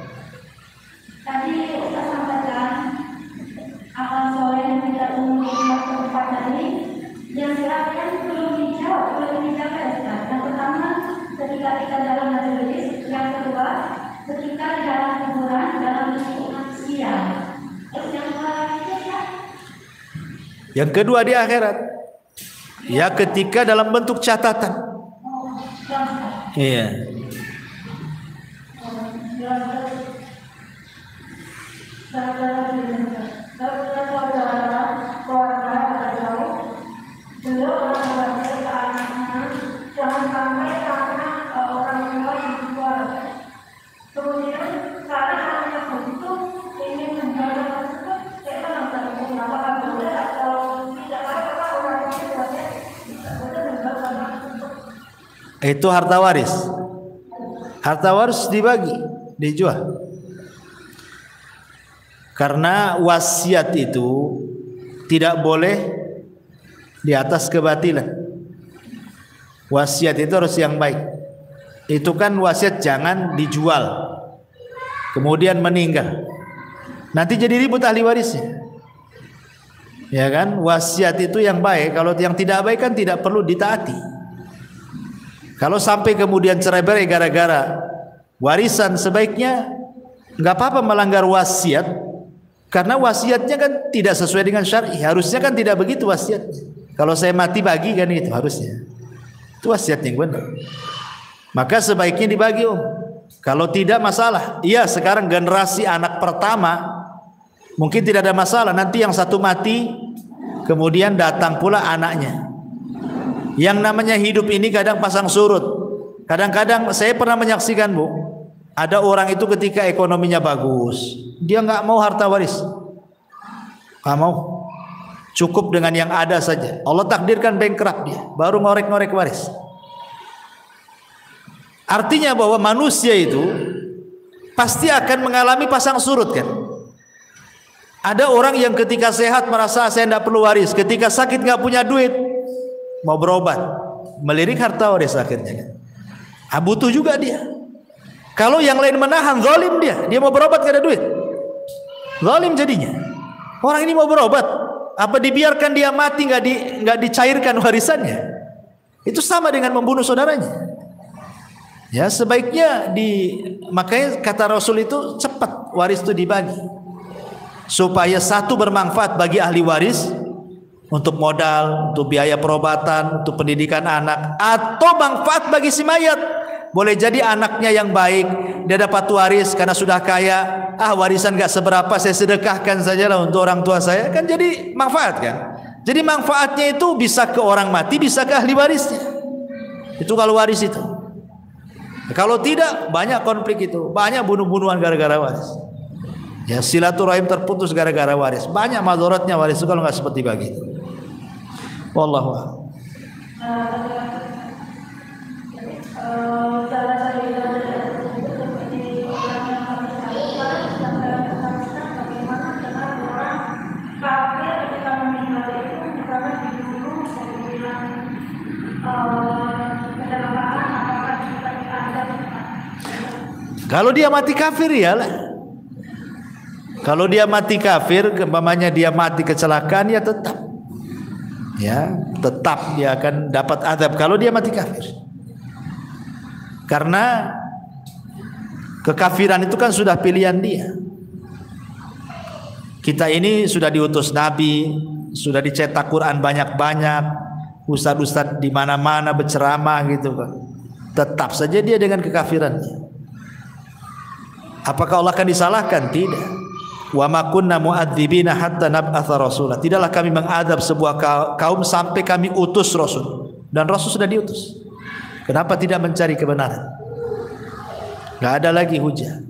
Speaker 2: Tadi Ustaz sampaikan amal soleh yang tidak umum tempat tadi yang silakan belum dijawab, belum dijaga. Yang pertama ketika kita dalam majelis, yang kedua ketika di dalam kuburan dalam bentuk manusia. Terus yang selanjutnya
Speaker 1: yang kedua di akhirat. Ya ketika dalam bentuk catatan. Iya. Itu harta waris. Harta waris dibagi, dijual. Karena wasiat itu tidak boleh di atas kebatilan. Wasiat itu harus yang baik. Itu kan wasiat jangan dijual, kemudian meninggal. Nanti jadi ribut ahli warisnya. Ya kan? Wasiat itu yang baik. Kalau yang tidak baik kan tidak perlu ditaati. Kalau sampai kemudian cerai-berai gara-gara warisan, sebaiknya nggak apa-apa melanggar wasiat, karena wasiatnya kan tidak sesuai dengan syar'i. Harusnya kan tidak begitu wasiatnya. Kalau saya mati bagi kan itu harusnya. Itu wasiat yang benar. Maka sebaiknya dibagi, Om. Kalau tidak masalah. Iya, sekarang generasi anak pertama mungkin tidak ada masalah. Nanti yang satu mati, kemudian datang pula anaknya. Yang namanya hidup ini kadang pasang surut. Kadang-kadang saya pernah menyaksikan, Bu, ada orang itu ketika ekonominya bagus, dia nggak mau harta waris, nggak mau, cukup dengan yang ada saja. Allah takdirkan bankrupt dia, baru ngorek-ngorek waris. Artinya bahwa manusia itu pasti akan mengalami pasang surut kan. Ada orang yang ketika sehat merasa saya tidak perlu waris, ketika sakit nggak punya duit, mau berobat, melirik harta waris akhirnya kan. Butuh juga dia. Kalau yang lain menahan, zalim dia mau berobat gak ada duit, zalim jadinya. Orang ini mau berobat, apa dibiarkan dia mati nggak dicairkan warisannya? Itu sama dengan membunuh saudaranya. Ya sebaiknya makanya kata Rasul itu cepat waris itu dibagi, supaya satu bermanfaat bagi ahli waris, untuk modal, untuk biaya perobatan, untuk pendidikan anak, atau manfaat bagi si mayat. Boleh jadi anaknya yang baik, dia dapat waris karena sudah kaya. Warisan gak seberapa, saya sedekahkan sajalah untuk orang tua saya, kan jadi manfaat kan. Jadi manfaatnya itu bisa ke orang mati, bisa ke ahli warisnya. Itu kalau waris itu. Kalau tidak, banyak konflik itu, banyak bunuh-bunuhan gara-gara waris. Ya silaturahim terputus gara-gara waris. Banyak madharatnya waris itu kalau nggak seperti begitu. Wallahu a'lam. Kalau dia mati kafir ya lah. Kalau dia mati kafir, umpamanya dia mati kecelakaan, ya tetap dia akan dapat azab kalau dia mati kafir. Karena Kekafiran itu kan sudah pilihan dia. Kita ini sudah diutus Nabi, sudah dicetak Quran banyak-banyak, ustadz-ustadz di mana-mana berceramah gitu kan. Tetap saja dia dengan kekafirannya. Apakah Allah akan disalahkan? Tidak. Wa ma kunna mu'adzibina hatta nab'atha rasulah. Tidaklah kami mengadab sebuah kaum sampai kami utus rasul. Dan rasul sudah diutus. Kenapa tidak mencari kebenaran? Gak ada lagi hujah.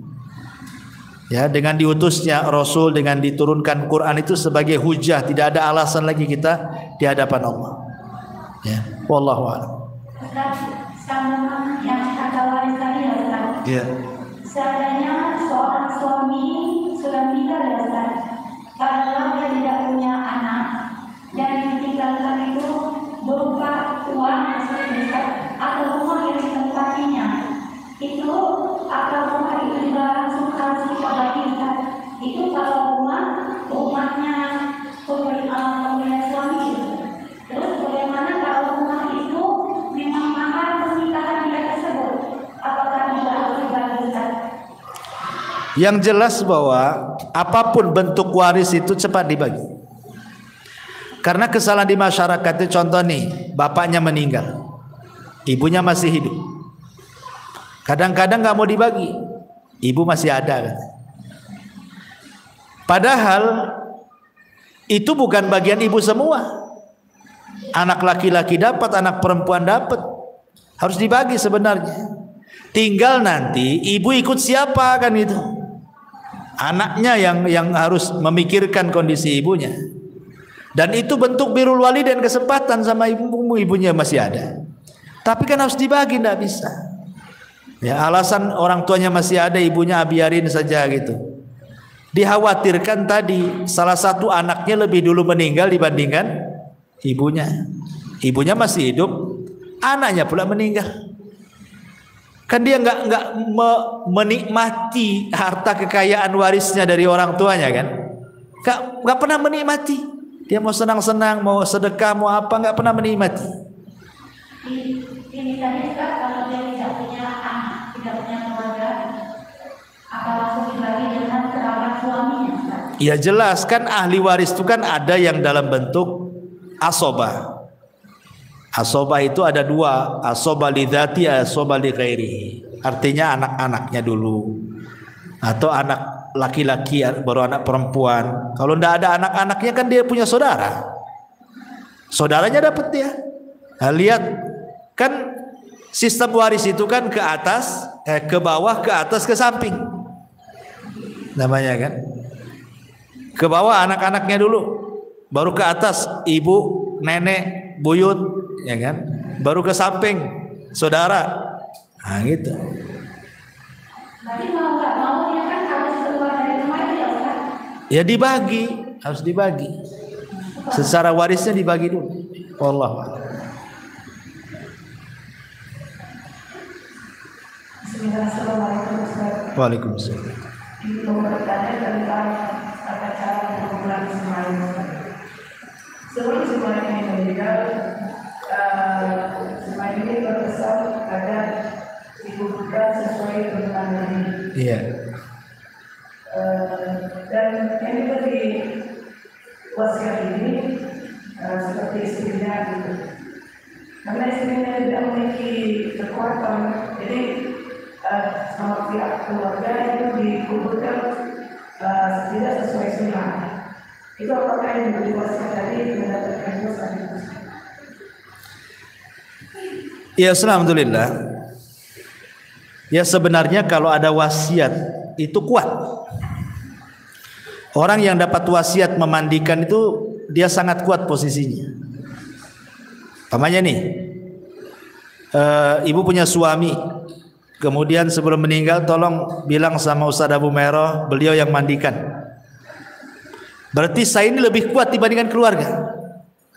Speaker 1: Ya, dengan diutusnya Rasul, dengan diturunkan Quran itu sebagai hujah, tidak ada alasan lagi kita di hadapan Allah. Ya, wallahu a'lam.
Speaker 2: Sama yang kata waris tadi ya Ustaz.
Speaker 1: Ya.
Speaker 2: Seandainya seorang suami sudah meninggal ya Ustaz, kalau dia tidak punya anak dan ditinggalkan itu berupa uang atau rumah yang ditempatinya, itu atau rumah itu juga langsung harus dibagi Ustaz. Itu kalau rumahnya pemberian suami itu. Terus bagaimana kalau rumah itu memang mahar pernikahan dia tersebut? Apakah juga harus dibagi Ustaz?
Speaker 1: Yang jelas bahwa apapun bentuk waris itu cepat dibagi. Karena kesalahan di masyarakat itu, contoh nih, bapaknya meninggal, ibunya masih hidup. Kadang-kadang nggak mau dibagi, ibu masih ada kan? Padahal itu bukan bagian ibu semua. Anak laki-laki dapat, anak perempuan dapat, harus dibagi sebenarnya. Tinggal nanti ibu ikut siapa kan itu. Anaknya yang harus memikirkan kondisi ibunya. Dan itu bentuk birrul walidain, kesempatan sama ibunya masih ada. Tapi kan harus dibagi, tidak bisa. Ya, alasan orang tuanya masih ada, ibunya biarin saja gitu. Dikhawatirkan tadi salah satu anaknya lebih dulu meninggal dibandingkan ibunya. Ibunya masih hidup, anaknya pula meninggal. Kan dia nggak menikmati harta kekayaan warisnya dari orang tuanya kan? Nggak pernah menikmati. Dia mau senang-senang, mau sedekah, mau apa, nggak pernah menikmati.
Speaker 2: Ini tadi kalau dia tidak punya anak, tidak punya keluarga, apa langsung dibagi dengan kerabat suaminya?
Speaker 1: Ya jelas kan ahli waris itu kan ada yang dalam bentuk asobah. Asobah itu ada dua, asobah lidzati, asobah li ghairihi. Artinya anak-anaknya dulu, atau anak laki-laki baru anak perempuan. Kalau tidak ada anak-anaknya kan dia punya saudara. Saudaranya dapat dia. Nah, lihat kan sistem waris itu kan ke atas, ke bawah, ke atas, ke samping. Namanya kan. Ke bawah anak-anaknya dulu, baru ke atas ibu, nenek, buyut, ya kan? Baru ke samping saudara. Nah, gitu.
Speaker 2: Berarti mau nggak mau dia kan harus keluar dari rumah itu ya Ustaz?
Speaker 1: Ya dibagi, harus dibagi. Secara warisnya dibagi dulu. Wallahu a'lam.
Speaker 2: Bismillahirrahmanirrahim Ustaz.
Speaker 1: Waalaikumsalam.
Speaker 2: Ini mau bertanya tentang tata cara pengumpulan semalam Ustaz. Sebelum semalam ini meninggal, semalam ini berpesan agar dikumpulkan sesuai dengan Nabi.
Speaker 1: Iya.
Speaker 2: Dan yang diberi wasiat ini seperti istrinya gitu. Karena istrinya tidak memiliki kekuatan, jadi sama pihak keluarga itu dikumpulkan tidak sesuai sunnah. Itu apakah yang diberi wasiat tadi mendapatkan dosa?
Speaker 1: Ya, alhamdulillah. Ya sebenarnya kalau ada wasiat itu kuat. Orang yang dapat wasiat memandikan itu dia sangat kuat posisinya. Pamannya nih, ibu punya suami, kemudian sebelum meninggal tolong bilang sama Ustaz Abu Meroh, beliau yang mandikan. Berarti saya ini lebih kuat dibandingkan keluarga,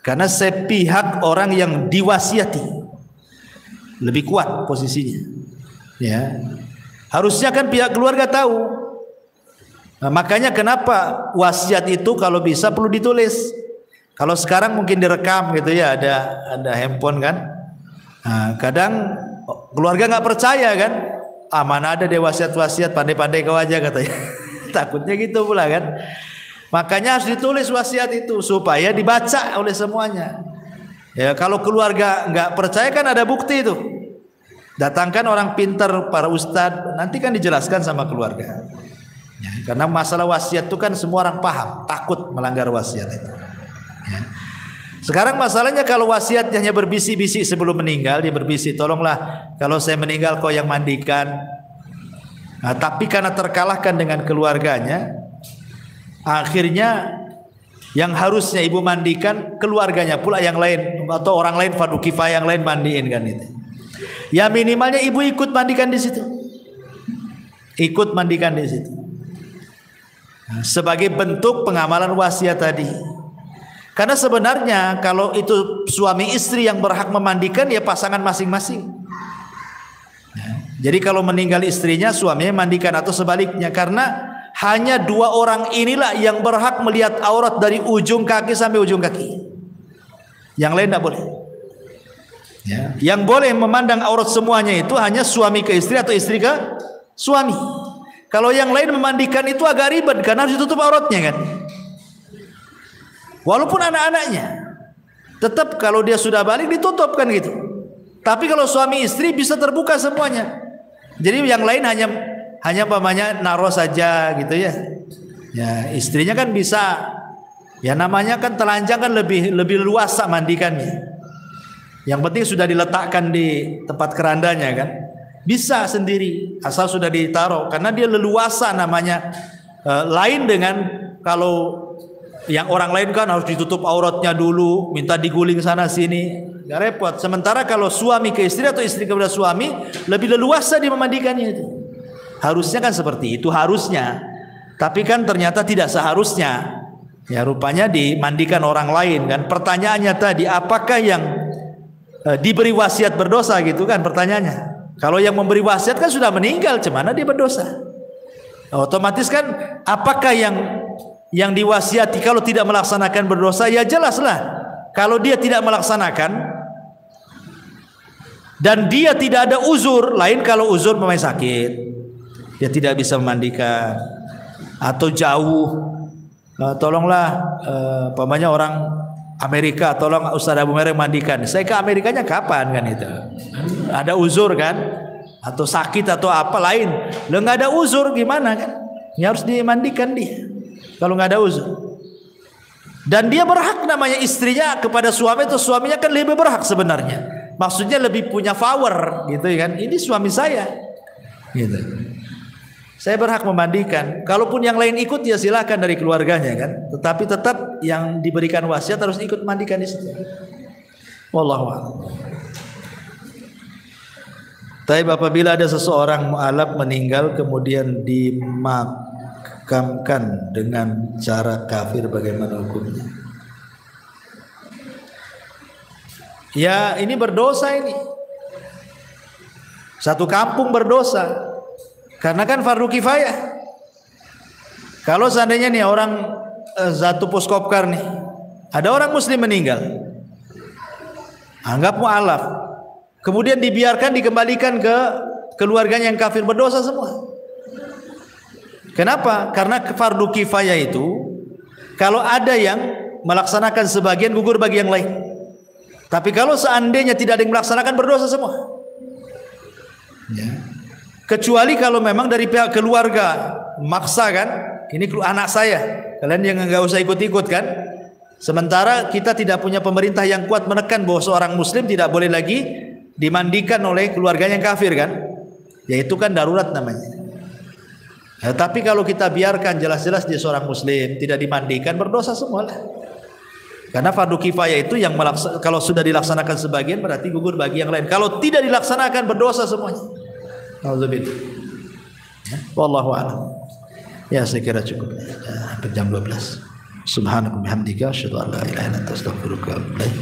Speaker 1: karena saya pihak orang yang diwasiati, lebih kuat posisinya. Ya, harusnya kan pihak keluarga tahu. Nah, makanya kenapa wasiat itu kalau bisa perlu ditulis. Kalau sekarang mungkin direkam gitu ya, ada handphone kan. Nah, kadang keluarga nggak percaya kan, mana ada deh wasiat-wasiat, pandai-pandai kau aja katanya. Takutnya gitu pula kan. Makanya harus ditulis wasiat itu supaya dibaca oleh semuanya. Ya, kalau keluarga nggak percaya kan ada bukti itu. Datangkan orang pintar, para ustadz, nanti kan dijelaskan sama keluarga. Ya, karena masalah wasiat itu kan semua orang paham, takut melanggar wasiat itu. Ya. Sekarang masalahnya kalau wasiatnya hanya berbisik-bisik sebelum meninggal, dia berbisik, tolonglah kalau saya meninggal kau yang mandikan. Nah, tapi karena terkalahkan dengan keluarganya, akhirnya yang harusnya ibu mandikan keluarganya pula yang lain atau orang lain fardu kifayah yang lain mandiin kan itu. Ya minimalnya ibu ikut mandikan di situ. Ikut mandikan di situ. Nah, sebagai bentuk pengamalan wasiat tadi. Karena sebenarnya kalau itu suami istri yang berhak memandikan ya pasangan masing-masing. Nah, jadi kalau meninggal istrinya suaminya mandikan atau sebaliknya, karena hanya dua orang inilah yang berhak melihat aurat dari ujung kaki sampai ujung kaki. Yang lain tidak boleh. Ya. Yang boleh memandang aurat semuanya itu hanya suami ke istri atau istri ke suami. Kalau yang lain memandikan itu agak ribet karena harus ditutup auratnya kan. Walaupun anak-anaknya, tetap kalau dia sudah balik ditutup kan gitu. Tapi kalau suami istri bisa terbuka semuanya. Jadi yang lain hanya pamannya naruh saja gitu ya. Ya istrinya kan bisa. Ya namanya kan telanjang kan lebih luas mandikannya. Yang penting sudah diletakkan di tempat kerandanya kan. Bisa sendiri asal sudah ditaruh karena dia leluasa namanya. Lain dengan kalau yang orang lain kan harus ditutup auratnya dulu, minta diguling sana sini, nggak repot. Sementara kalau suami ke istri atau istri kepada suami lebih leluasa dia memandikannya itu. Harusnya kan seperti itu harusnya. Tapi kan ternyata tidak seharusnya. Ya rupanya dimandikan orang lain kan. Pertanyaannya tadi apakah yang diberi wasiat berdosa gitu kan pertanyaannya. Kalau yang memberi wasiat kan sudah meninggal, cemana dia berdosa? Otomatis kan apakah yang diwasiati kalau tidak melaksanakan berdosa? Ya jelaslah. Kalau dia tidak melaksanakan dan dia tidak ada uzur, lain kalau uzur pemain sakit, dia tidak bisa memandikan atau jauh. Tolonglah pamannya orang Amerika, tolong Ustaz Abu Mereng mandikan. Saya ke Amerikanya kapan kan itu? Ada uzur kan? Atau sakit atau apa lain? Lo nggak ada uzur gimana kan? Ya harus dimandikan dia. Kalau nggak ada uzur. Dan dia berhak namanya istrinya kepada suami itu suaminya kan lebih berhak sebenarnya. Maksudnya lebih punya power gitu kan? Ini suami saya. Gitu. Saya berhak memandikan. Kalaupun yang lain ikut ya silakan dari keluarganya kan. Tetapi tetap yang diberikan wasiat harus ikut mandikan di situ. Wallahu a'lam. Tapi apabila ada seseorang mu'alaf meninggal kemudian dimakamkan dengan cara kafir, bagaimana hukumnya? Ya ini berdosa ini. Satu kampung berdosa. Karena kan fardu kifayah. Kalau seandainya nih orang Zatu Puskopkar nih, ada orang muslim meninggal, anggap mu'alaf, kemudian dibiarkan dikembalikan ke keluarganya yang kafir, berdosa semua. Kenapa? Karena fardu kifayah itu kalau ada yang melaksanakan sebagian gugur bagi yang lain. Tapi kalau seandainya tidak ada yang melaksanakan, berdosa semua. Ya. Kecuali kalau memang dari pihak keluarga maksa kan, ini anak saya, kalian yang nggak usah ikut-ikut kan. Sementara kita tidak punya pemerintah yang kuat menekan bahwa seorang muslim tidak boleh lagi dimandikan oleh keluarganya yang kafir kan. Ya itu kan darurat namanya. Ya, tapi kalau kita biarkan jelas-jelas dia seorang muslim tidak dimandikan, berdosa semua lah. Karena fardu kifayah itu yang kalau sudah dilaksanakan sebagian berarti gugur bagi yang lain. Kalau tidak dilaksanakan berdosa semuanya. Alhamdulillah. Ya, wallahu a'lam. Ya saya kira cukup. Hampir jam 12. Subhanallah bihamdika asyhadu an la ilaha illa anta astaghfiruka wa atubu ilaik.